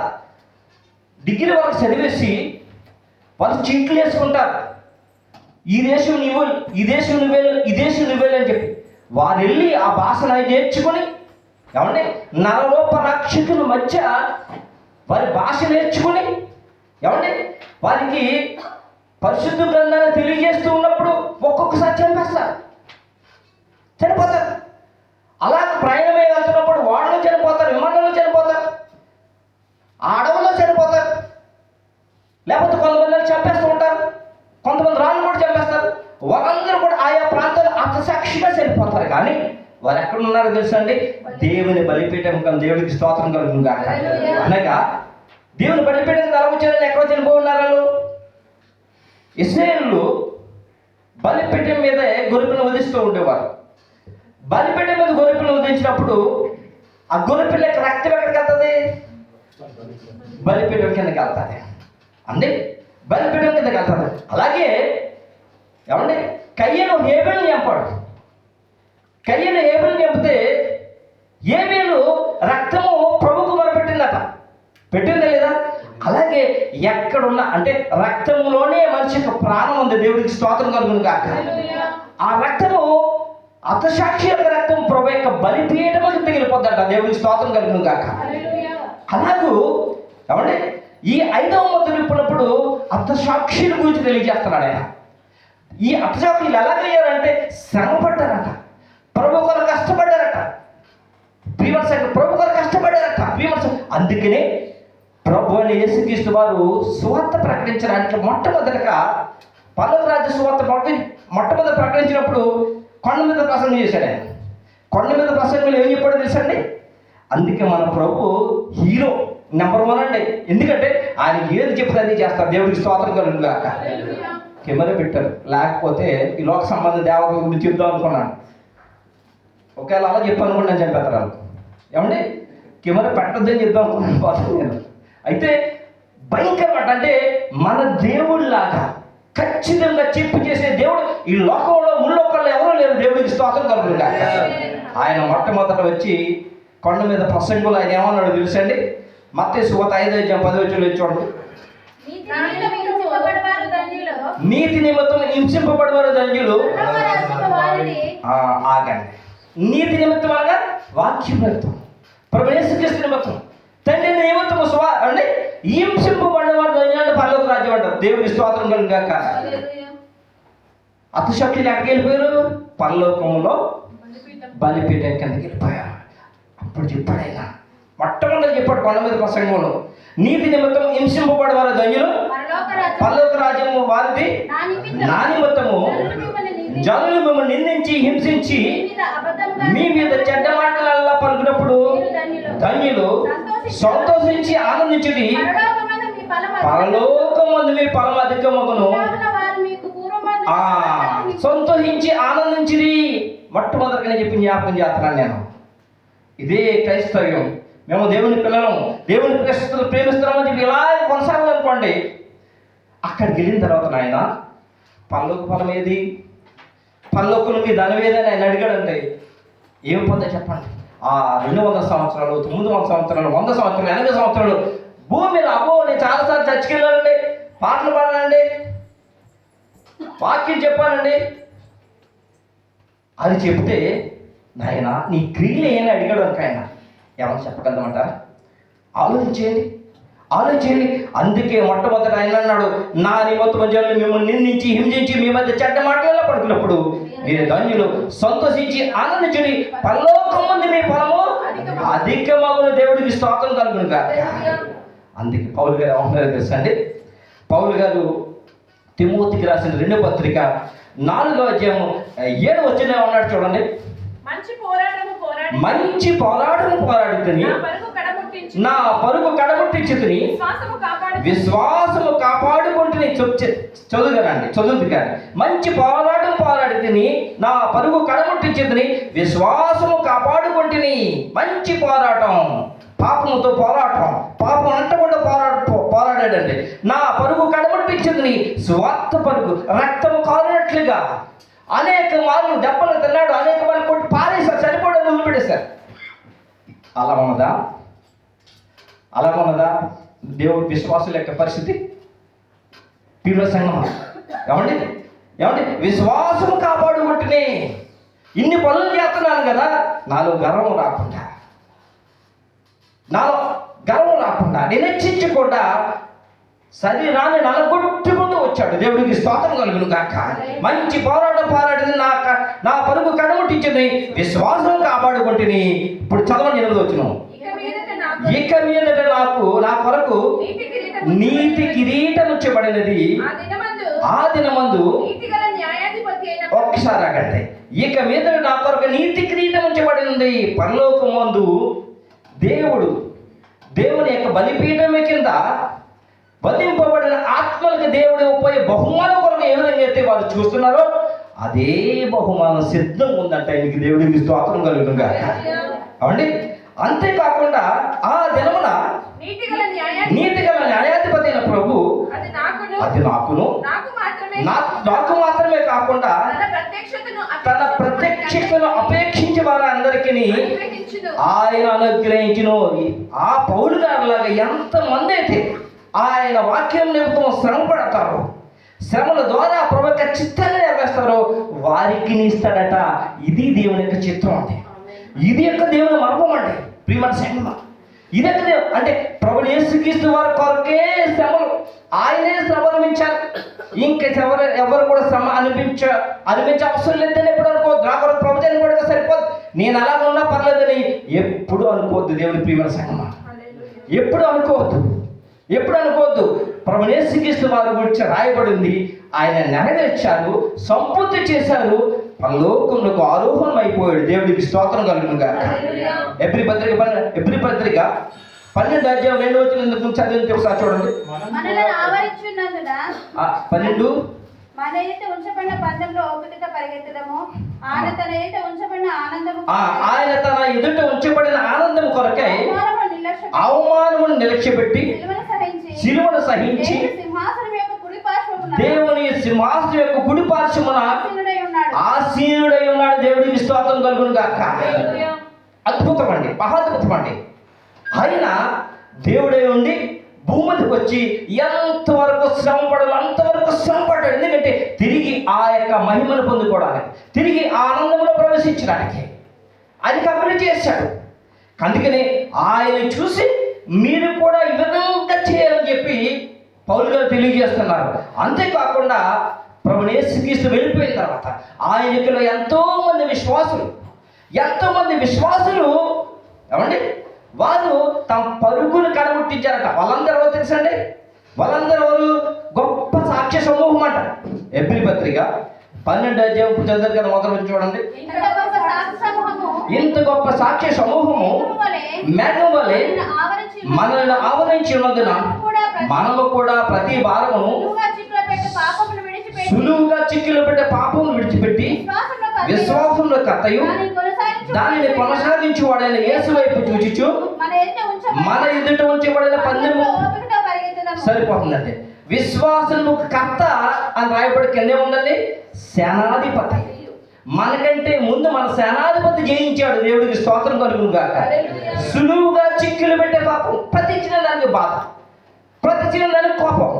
డిగ్రీ వరకు చదివేసి వాళ్ళు చీట్లు వేసుకుంటారు. ఈ దేశం నువ్వు, ఈ దేశం నువ్వేలు, ఈ దేశం నువ్వేలు అని చెప్పి వారు వెళ్ళి ఆ భాషను నేర్చుకొని, ఏమంటే నరలోప రక్షకుల మధ్య వారి భాష నేర్చుకుని, ఏమంటే వారికి పరిశుద్ధ గ్రంథాన్ని తెలియజేస్తూ ఉన్నప్పుడు ఒక్కొక్కసారి చనిపోతారు. అలా ప్రయాణమే వెళ్తున్నప్పుడు వాడలో చనిపోతారు, విమానంలో చనిపోతారు, అడవుల్లో చనిపోతారు, లేకపోతే కొంతమంది చంపేస్తూ ఉంటారు, కొంతమంది రాళ్ళు కూడా చంపేస్తారు. వారందరూ కూడా ఆయా ప్రాంతాలు అర్థసాక్షిగా చనిపోతారు. కానీ వారు ఎక్కడ ఉన్నారో తెలుసా అండి, దేవుని బలిపీఠం కన్నా దేవుడికి స్తోత్రం కలుగును గాక. అనగా దేవుని బలిపీఠం కలవచ్చారని ఎక్కడ చనిపోతున్నారు వాళ్ళు? ఇశ్రాయేలు బలిపీఠం మీద గొర్రెపిల్లను వదిలిస్తూ ఉండేవారు. బలిపీఠం మీద గొర్రెపిల్లను వదిలించినప్పుడు ఆ గొర్రెపిల్లకి రక్తం ఎక్కడికి వెళ్తుంది? బలిపీఠం కిందకి వెళ్తుంది అండి, బలిపీఠం కిందకి వెళ్తుంది. అలాగే ఏమండి, కయ్యను హేబెల్ని చంపాడు. కయ్యను హేబెల్ని చంపితే హేబెలు రక్తము ప్రభుకు మొరపెట్టిందట. పెట్టిందా లేదా? అలాగే ఎక్కడున్నా అంటే రక్తములోనే మనిషి యొక్క ప్రాణం ఉంది. దేవుడికి స్తోత్రం కలుగును గాక. ఆ రక్తము హతసాక్షి యొక్క రక్తం ప్రభు యొక్క బలిపీఠములకు తగిలిపోద్దంట. దేవుడికి స్తోత్రం కలుగును గాక. అలాగూ ఏమండి ఈ 5వ మొత్తం విప్పినప్పుడు హతసాక్షుల గురించి తెలియజేస్తున్నాడు ఆయన. ఈ హతసాక్షులు ఎలాగయ్యారంటే శ్రమపడ్డారట, ప్రభు కొరకు కష్టపడ్డారట, ప్రభు కొరకు కష్టపడ్డారట. అందుకనే ప్రభు అని యేసుక్రీస్తు వారు సువార్త ప్రకటించడానికి మొట్టమొదటిగా పరలోక రాజ్య సువార్త మొట్టమొదటి ప్రకటించినప్పుడు కొండ మీద ప్రసంగం చేశాడు ఆయన. కొండ మీద ప్రసంగంలో ఏం చెప్పాడో తెలుసండి. అందుకే మన ప్రభు హీరో నెంబర్ 1 అండి. ఎందుకంటే ఆయన ఏది చెప్తే అది చేస్తారు. దేవుడికి స్తోత్రం కలుగును గాక. కెమెరా పెట్టారు, లేకపోతే ఈ లోక సంబంధ దేవత గురించి చెప్దాం అనుకున్నాను. ఒకవేళ అలా చెప్పాను నేను చెప్పేస్తారు వాళ్ళు. ఏమండి కెమెరా పెట్టొద్దని చెప్దాం అనుకున్నాను నేను. అయితే భయంకరమాట అంటే మన దేవుడిలాగా ఖచ్చితంగా చెప్పి చేసే దేవుడు ఈ లోకంలో ముల్లోకంలో ఎవరూ లేరు. దేవుడికి స్తోత్రం కలుగును గాక. ఆయన మొట్టమొదట వచ్చి కొండ మీద ప్రసంగంలో ఆయన ఏమన్నాడు తెలుసండి. మత్తయి సువార్త 5:10 చూడండి. నీతి నిమిత్తం హింసింపబడేవారు ధన్యులు. ఆగండి. నీతి నిమిత్తం అనగా వాక్యం నిమిత్తం, ప్రభు యేసుక్రీస్తు నిమిత్తం, తండ్రి నిమిత్తము అంటే హింసింపబడేవారు ధన్యులు పరలోక రాజ్యం అంటారు. దేవుడికి స్తోత్రం కలుగును గాక. హతసాక్షులు ఎక్కడికి వెళ్ళిపోయారు? పరలోకంలో బలిపీఠం కిందకి వెళ్ళిపోయారు. అప్పుడు చెప్పాడు ఆయన, మొట్టమొదటి చెప్పాడు కొండ మీద ప్రసంగంలో, నీతి నిమిత్తం హింసింపబడేవారు ధన్యులు, పరలోక రాజ్యము వారిది. నా నిమిత్తము జనులు మిమ్మల్ని నిందించి హింసించి మీ మీద చెడ్డ మాటలల్లా పలుకున్నప్పుడు ధన్యులు, సంతోషించి ఆనందించుడి, పరలోకమందు మీ ఫలం అధికమగును. సంతోషించి ఆనందించిరి. మొట్టమొదటిగా చెప్పి జ్ఞాపకం చేస్తున్నాను నేను. ఇదే క్రైస్తవ్యం. మేము దేవుని పిల్లలం, దేవుని ప్రేమిస్తున్నామని చెప్పి ఇలా కొనసాగాలనుకోండి. అక్కడికి వెళ్ళిన తర్వాత నాయన పరలోక ఫలం ఏది, పరలోకం మీ ధనం ఏదని ఆయన అడిగాడంటే ఏం పొందా చెప్పండి. 200 సంవత్సరాలు, 900 సంవత్సరాలు, 100 సంవత్సరాలు, 80 సంవత్సరాలు భూమి మీద అబ్బో నేను చాలాసార్లు చర్చికి వెళ్ళానండి, పాటలు పాడానండి, వాక్యం చెప్పానండి అది చెప్తే నాయన నీ క్రియలు ఏమని అడిగాడు అనుక ఆయన ఏమని చెప్పగలమంటారా? ఆలోచించేయండి. అందుకే మొట్టమొదటి ఆయన అన్నాడు, నా నిమిత్తము జనులు మిమ్మల్ని నిందించి హింసించి మీ మధ్య చెడ్డ మాటలలో పడుతున్నప్పుడు మీరు ధన్యులు, సంతోషించి ఆనందించుడి, పరలోకమందు మీ ఫలము అధికమగును. దేవుడికి స్తోత్రం కలుగును గాక. అందుకే పౌలు గారు ఏమంటున్నారో తెలుసా అండి. పౌలు గారు తిమోతికి రాసిన 2వ పత్రిక 4వ అధ్యాయం 7వ వచనం ఉన్నాడు చూడండి. మంచి పోరాటము పోరాడుతుని నా పరుగు కడముట్టించుతుని విశ్వాసము కాపాడుకుంటుని. చదువుతుంది కానీ మంచి పోరాటం పోరాడుతుని నా పరుగు కడముట్టించుతుని విశ్వాసము కాపాడుకుంటుని. మంచి పోరాటం, పాపముతో పోరాటం, పాపం అంటకుండా పోరాడాడండి. నా పరుగు కడముట్టించుతుని స్వార్థ పరుగు, రక్తము కారినట్లుగా అనేక మార్లు దెబ్బలు తిన్నాడు, అనేక మార్లు కొట్టి పారేశారు, చనిపోవడం వదిలిపెట్టేశారు. అలా ఉన్నదా దేవుడి విశ్వాసుల యొక్క పరిస్థితి? ప్రియుల సంగమా, ఏమండి విశ్వాసం కాపాడుకుంటేనే ఇన్ని పనులు చేస్తున్నాను కదా, నాలో గర్వం రాకుండా నేను హెచ్చించకుండా శరీరాన్ని నలగొట్టుకుంటూ వచ్చాడు. దేవుడికి స్తోత్రం కలుగును గాక. మంచి పోరాటం పోరాడింది, నా పరుగు కడముట్టించింది, విశ్వాసం కాపాడుకుంటుని. ఇప్పుడు చదవండి 8వ వచనం. ఇక మీదట నా కొరకు నీతి కిరీటం ఉంచబడినది ఆ దినమందు. ఒక్కసారి ఆగండి. ఇక మీదట నా కొరకు నీతి కిరీటం ఉంచబడినది పరలోకమందు. దేవుని యొక్క బలిపీఠం కింద వధింపబడిన ఆత్మలకు దేవుడు పోయే బహుమానం కొరకు ఏ విధంగా అయితే వారు చూస్తున్నారో అదే బహుమానం సిద్ధంగా ఉందంట. ఇంక దేవుడికి స్తోత్రం కలుగును గాక. అవండి. అంతేకాకుండా ఆ దినమున నీతిగల న్యాయాధిపతి అయిన ప్రభు అది నాకు మాత్రమే కాకుండా తన ప్రత్యక్షతను అపేక్షించే వారందరికీ ఆయన అనుగ్రహించును. ఆ పౌలు గారిలాగా ఎంతమంది అయితే ఆయన వాక్యం నిమిత్తం శ్రమ పడతారో, శ్రమల ద్వారా ప్రభు యొక్క చిత్తాన్ని నెరవేరుస్తారో వారికి ఇస్తాడట. ఇది దేవుని యొక్క చిత్రం అంటే, ఇది యొక్క దేవుని మర్మం అంటే ప్రియమైన సంగమా. ఇది యొక్క దేవుడు అంటే ప్రభుని యేసుక్రీస్తు వారి కొరకే శ్రమలు, ఆయనే శ్రమ అనుభవించారు. ఇంకా ఎవరు కూడా శ్రమ అనిపించే అవసరం లేదని ఎప్పుడు అనుకోవద్దు. నా కొరకు ప్రభు చనిపోవడం సరిపోదు, నేను అలా ఉన్నా పర్లేదని ఎప్పుడు అనుకోవద్దు. దేవుని ప్రియమైన సంగమా, ఎప్పుడు అనుకోవద్దు, ఎప్పుడు అనుకోవద్దు. ప్రభుని యేసుక్రీస్తు వారి గురించి రాయబడింది, ఆయన నెరవేర్చారు, సంపూర్తి చేశారు, పరలోకములకు ఆరోహణం అయిపోయాడు. దేవుడికి స్తోత్రం కలుగునుగా. ఎబ్రీ పత్రిక 12 అధ్యాయం 2 వచనం చదివించి ఒకసారి చూడండి. 12 మన ఎదుట ఉంచబడిన పందెంలో ఓపికతో పరిగెత్తడము, ఆయన తన ఎదుట ఉంచబడిన ఆనందము కొరకై అవమానమును నిర్లక్ష్యపెట్టి సిలువను సహించి దేవుని సింహాసనం యొక్క కుడి పార్శ్వమున ఆసీనుడై ఉన్నాడు. దేవుడికి స్తోత్రం కలుగును గాక. అద్భుతం అండి, మహాద్భుతం అండి. ఆయన దేవుడై ఉండి భూమికి వచ్చి ఎంతవరకు శ్రమ పడాలి అంతవరకు శ్రమ పడ్డాడు. ఎందుకంటే తిరిగి ఆ యొక్క మహిమను పొందుకోవడానికి, తిరిగి ఆనందంలో ప్రవేశించడానికి అది కంప్లీట్ చేశాడు. అందుకని ఆయన చూసి మీరు కూడా ఈ విధంగా చేయాలని చెప్పి పౌలు గారు తెలియజేస్తున్నారు. అంతేకాకుండా ప్రభుని యేసుక్రీస్తు వెళ్ళిపోయిన తర్వాత ఆయనలో ఎంతోమంది విశ్వాసులు ఏమండి వారు తమ పరుగును కనబుట్టించారట. వాళ్ళందరూ తెలుసండి, వాళ్ళందరూ గొప్ప సాక్ష్య సమూహం అంట. ఎబ్రీ పత్రిక 12 అధ్యాయం చదివారు కదా, మొదలు చూడండి. ఇంత గొప్ప సాక్ష్య సమూహము మేఘం వలె మనల్ని ఆవరించి ఉన్నందున మనము కూడా ప్రతి భారమును సులువుగా చిక్కులు పెట్టే పాపమును విడిచిపెట్టి విశ్వాసంలో కర్తయు దానిని కొనసాగించువాడైన యేసు వైపు చూచుచు మన ఎదుట ఉంచబడిన పందెము సరిపోతుందండి. విశ్వాసము కర్త అని రాయబడి కిందే ఉందండి సేనాధిపతి. మనకంటే ముందు మన సేనాధిపతి జయించాడు. దేవుడికి స్తోత్రం కలుగును గాక. సులువుగా చిక్కులు పెట్టే పాపం, ప్రతి చిన్న దానికి బాధ, ప్రతి చిన్న దానికి కోపం,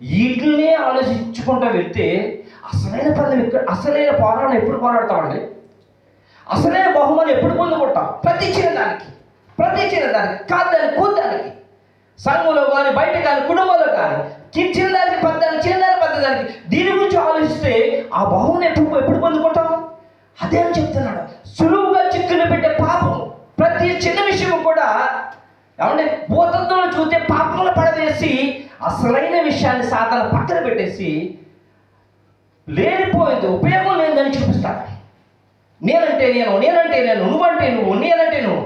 వీటినే ఆలోచించుకుంటూ వెళ్తే అసలైన పనులు అసలైన పోరాటం ఎప్పుడు పోరాడతామండి? అసలైన బహుమానం ఎప్పుడు పొందుకుంటాం? ప్రతి చిన్నదానికి కాదు దానికి కూదానికి, సంఘంలో కానీ బయట కానీ కుటుంబంలో కానీ చిన్నదానికి పెద్దదానికి దీని గురించి ఆలోచిస్తే ఆ బహుమానం ఎప్పుడు పొందుకుంటాం? అదే అని చెప్తున్నాడు. సులువుగా చిక్కులు పెట్టే పాపం, ప్రతి చిన్న విషయం కూడా ఏమంటే భూతంతో చూస్తే పాపంలో పడవేసి అసలైన విషయాన్ని సాధన పక్కన పెట్టేసి లేనిపోయింది ఉపయోగం లేదని చూపిస్తాడు. నేనంటే నేను, నువ్వంటే నువ్వు, నేనంటే నువ్వు.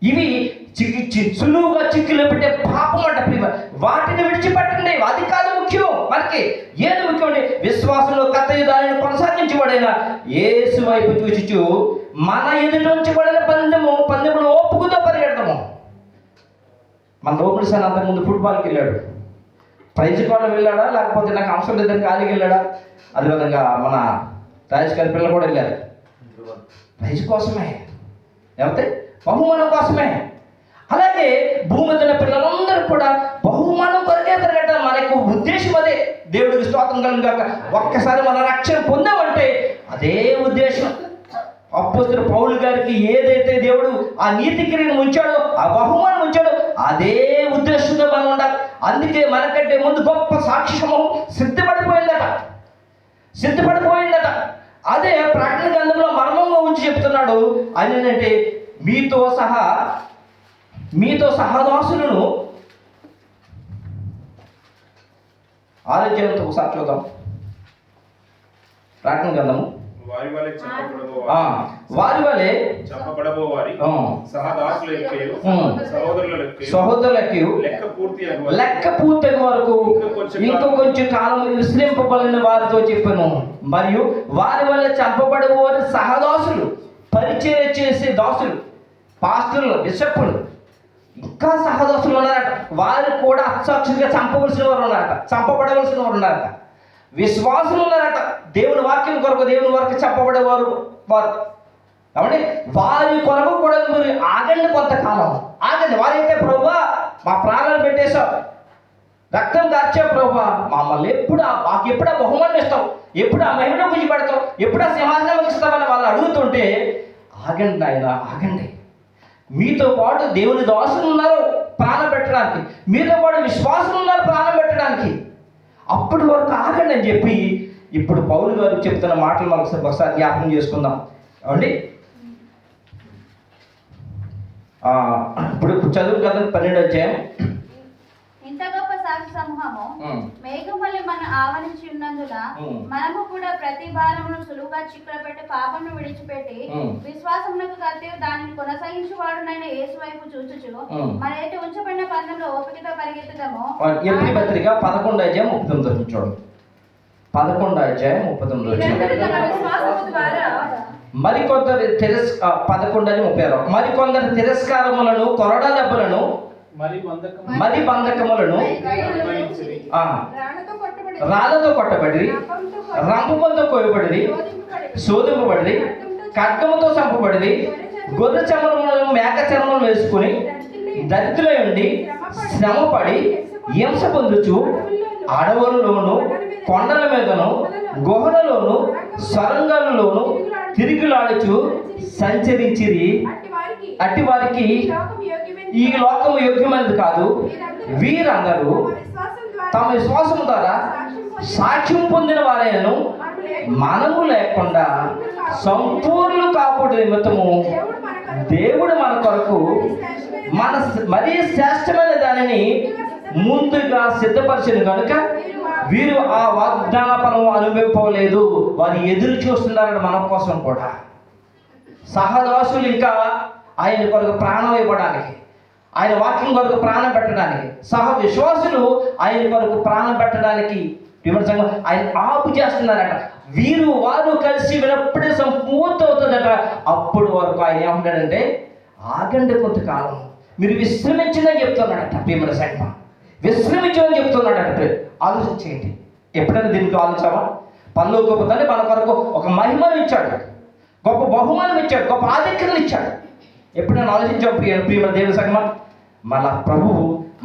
ఇవి సులువుగా చిక్కులు పెట్టే పాపం అంట. వాటిని విడిచిపెట్టండి, అది కాదు ముఖ్యం. మనకి ఏది ముఖ్యం అంటే విశ్వాసంలో కర్తయు దానిని కొనసాగించబడిన యేసు వైపు చూచుచు మన ఎదుట ఉంచబడిన పందెమును ఓపుకుతో పరిగెడతాము. మన లోపలి సార్ అంతకుముందు ఫుట్బాల్కి వెళ్ళాడు, ప్రైజ్ కోసం వెళ్ళాడా లేకపోతే నాకు అవసరం లేదని ఖాళీకి వెళ్ళాడా? అదేవిధంగా మన రాజేష్ గారి పిల్లలు కూడా వెళ్ళారు. ప్రైజ్ కోసమే, లేకపోతే బహుమానం కోసమే. అలాగే భూమి మీద పిల్లలందరూ కూడా బహుమానం కొరకే తిరగటం మనకు ఉద్దేశం. అదే దేవుడికి స్తోత్రం కలుగును గాక. ఒక్కసారి మన రక్షణ పొందామంటే అదే ఉద్దేశం. అపోస్తలుడు పౌలు గారికి ఏదైతే దేవుడు ఆ నీతి కిరీటం ఉంచాడో, ఆ బహుమానం ఉంచాడో, అదే ఉద్దేశంతో మనం ఉండాలి. అందుకే మనకంటే ముందు గొప్ప సాక్షి సమూహం సిద్ధపడిపోయిందట. అదే ప్రకటన గ్రంథంలో మర్మంగా ఉంచి చెప్తున్నాడు. ఆయన ఏంటంటే మీతో సహదాసులను ఆరోగ్యంతో ఒకసారి చూద్దాం. ప్రకటన గ్రంథము వారి వలె చెప్పబడబోవారి సహోదరులకి లెక్క పూర్తి వరకు ఇంకో కొంచెం కాలం విశ్లింపబడిన వారితో చెప్పాను. మరియు వారి వల్ల చంపబడబోవారి సహదాసులు, పరిచయం చేసే దాసులు, పాస్టర్లు, బిషప్పులు, ఇంకా సహదాసులు ఉన్నారట. వారు కూడా అక్షరాక్షరంగా చంపబడవలసిన వారు ఉన్నారట. విశ్వాసులు ఉన్నారట. దేవుని వాక్యం కొరకు, దేవుని వరకు చెప్పబడేవారు వారు. కాబట్టి వారి కొరకు కూడా మీరు ఆగండి, కొంతకాలం ఆగండి. వారైతే ప్రభువా మా ప్రాణాలు పెట్టేశావు, రక్తం కార్చే ప్రభా, మమ్మల్ని మాకు ఎప్పుడు ఆ బహుమానం ఇస్తావు, ఎప్పుడు ఆ మహిమలో గురించి పెడతావు, ఎప్పుడు ఆ సింహాసనం ఇస్తామని వాళ్ళు అడుగుతుంటే, ఆగండి నాయన ఆగండి, మీతో పాటు దేవుని దాసులు ఉన్నారు ప్రాణం పెట్టడానికి, మీతో పాటు విశ్వాసం ఉన్నారు ప్రాణం పెట్టడానికి, అప్పటి వరకు ఆగండి అని చెప్పి ఇప్పుడు పౌలు గారు చెప్తున్న మాటలు మనకు ఒకసారి జ్ఞాపకం చేసుకుందాం. ఏమండి, ఇప్పుడు చదువు కదా 12వ అధ్యాయం. ఇంత గొప్ప సాక్షి సమూహము మేఘమల్లి మన ఆవరించి ఉన్నందున మనము కూడా ప్రతి భారమును సులువుగా చిక్కులపెట్టి పాపమును విడిచిపెట్టి విశ్వాసమునకు కర్తయు దానిని కొనసాగించువాడునైన యేసు వైపు చూచుచు మనైతే ఉంచబడిన పందెంలో ఓపికతో పరిగెత్తుదామో. ఎబ్రీ పత్రిక 11వ అధ్యాయం 39 చూడండి. 11వ అధ్యాయం 39 మరికొందరు 11:36 మరికొందరు తిరస్కారములను, కొరడా దెబ్బలను, మరి బంధకములను, రాళ్లతో కొట్టబడి, రంపంతో కోయబడి, శోధింపబడి, ఖడ్గముతో చంపబడి, గొర్రె చర్మములను మేక చర్మములను వేసుకుని దరిద్రులై ఉండి శ్రమపడి హింస పొందుచు అడవులలోను, కొండల మీదను, గుహలలోను, సొరంగాలలోను తిరుగులాడుచు సంచరించిరి. అట్టి వారికి ఈ లోకము యోగ్యమైనది కాదు. వీరందరూ తమ విశ్వాసం ద్వారా సాక్ష్యం పొందిన వారైనను మనము లేకుండా సంపూర్ణులు కాపుడు నిమిత్తము దేవుడు మన కొరకు మరీ శ్రేష్టమైన దానిని ముందుగా సిద్ధపరిచిన కనుక వీరు ఆ వాగ్దాన ఫలం అనుభవింపలేదు. వారు ఎదురు చూస్తున్నారని మన కోసం కూడా. సహదాసులు ఇంకా ఆయన కొరకు ప్రాణం ఇవ్వడానికి, ఆయన వాక్యం కొరకు ప్రాణం పెట్టడానికి, సహ విశ్వాసులు ఆయన కొరకు ప్రాణం పెట్టడానికి విమర్శంగా ఆయన ఆపు చేస్తున్నారట. వారు కలిసి వినప్పుడే సంపూర్తి అవుతుందట. అప్పుడు వరకు ఆయన ఏమంటాడంటే, ఆగండి కొంతకాలం, మీరు విశ్రమించిందని చెప్తున్నాడట. విమర్శంగా విశ్రమించమని చెప్తున్నాడట. ఆలోచించేయండి, ఎప్పుడైనా దీనికి ఆలోచించామా? పరలోకపు తండ్రి మన కొరకు ఒక మహిమను ఇచ్చాడు, గొప్ప బహుమానం ఇచ్చాడు, గొప్ప ఆధిక్యతను ఇచ్చాడు. ఎప్పుడైనా ఆలోచించాం ప్రియమైన దేవుని సంగమా? మన ప్రభువు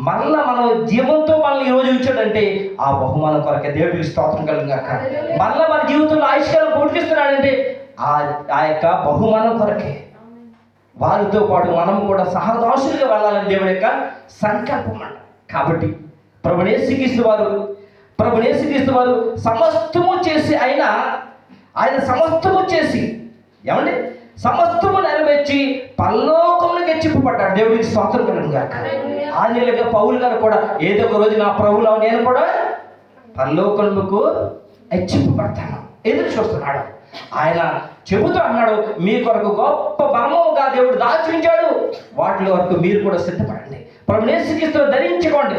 మరలా మన జీవంతో మనల్ని ఈరోజు ఇచ్చాడంటే ఆ బహుమానం కొరకే దేవుడికి స్తోత్రం కలుగాక. మరలా మన జీవితంలో ఆయుష్కాలం పొడిగిస్తున్నాడంటే ఆ యొక్క బహుమానం కొరకే. వారితో పాటు మనం కూడా సహదాసులుగా వెళ్ళాలని దేవుడి యొక్క సంకల్పం అన్న. కాబట్టి ప్రభువుని యేసుక్రీస్తు వారు సమస్తము చేసి ఆయన సమస్తము చేసి ఏమండి సమస్తము నెరవేర్చి పరలోకములకు హెచ్చింపబడ్డాడు. దేవుడికి స్తోత్రం కలుగుగాక. ఆంజనేయులుగా పౌలు గారు కూడా ఏదో ఒక రోజు నా ప్రభువులో నేను కూడా పరలోకములకు హెచ్చింపబడతాను ఎదురు చూస్తున్నాడు. ఆయన చెబుతూ అన్నాడు, మీ కొరకు గొప్ప పరమముగా దేవుడు దాచించాడు, వాటి వరకు మీరు కూడా సిద్ధపడండి. ప్రభువుని యేసుక్రీస్తును ధరించుకోండి,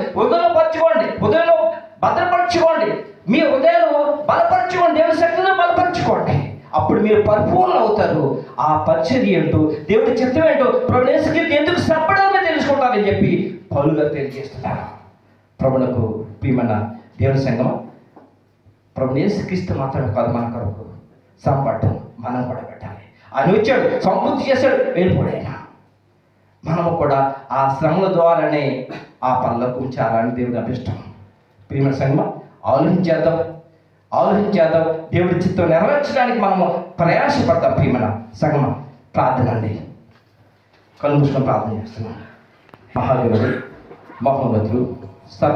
హృదయంలో భద్రపరచుకోండి, మీ హృదయాలు బలపరచుకోండి, దేవుని శక్తిలో బలపరచుకోండి. అప్పుడు మీరు పరిపూర్ణ అవుతారు. ఆ పరిచర్య ఏంటో, దేవుడి చిత్తం ఏంటో, ప్రభువుని యేసుక్రీస్తు ఎందుకు శ్రమపడాలని తెలుసుకుంటారని చెప్పి పౌలు గారు తెలియజేస్తున్నారు. ప్రభువునకు ప్రియమైన దేవుని సంగమా, ప్రభువుని యేసుక్రీస్తు మాత్రమే కాదు మన కొరకు శ్రమపడటం మనం కూడా పెట్టాలి. ఆయన వచ్చాడు, సంపూర్తి చేశాడు, వెళ్ళిపోయాడు. మనము కూడా ఆ శ్రమల ద్వారానే ఆ పనులకు ఉంచాలని దేవుని అభిష్టం. ప్రియమైన సంగమా, ఆలోచించేద్దాం. దేవుడి చిత్తం నెరవేర్చడానికి మనము ప్రయాసపడతాం. ప్రియమైన సంగమా, ప్రార్థన అండి. కళ్ళు మూసుకొని ప్రార్థన చేస్తున్నాం. మహాదేవుడు, మహోన్నతుడు,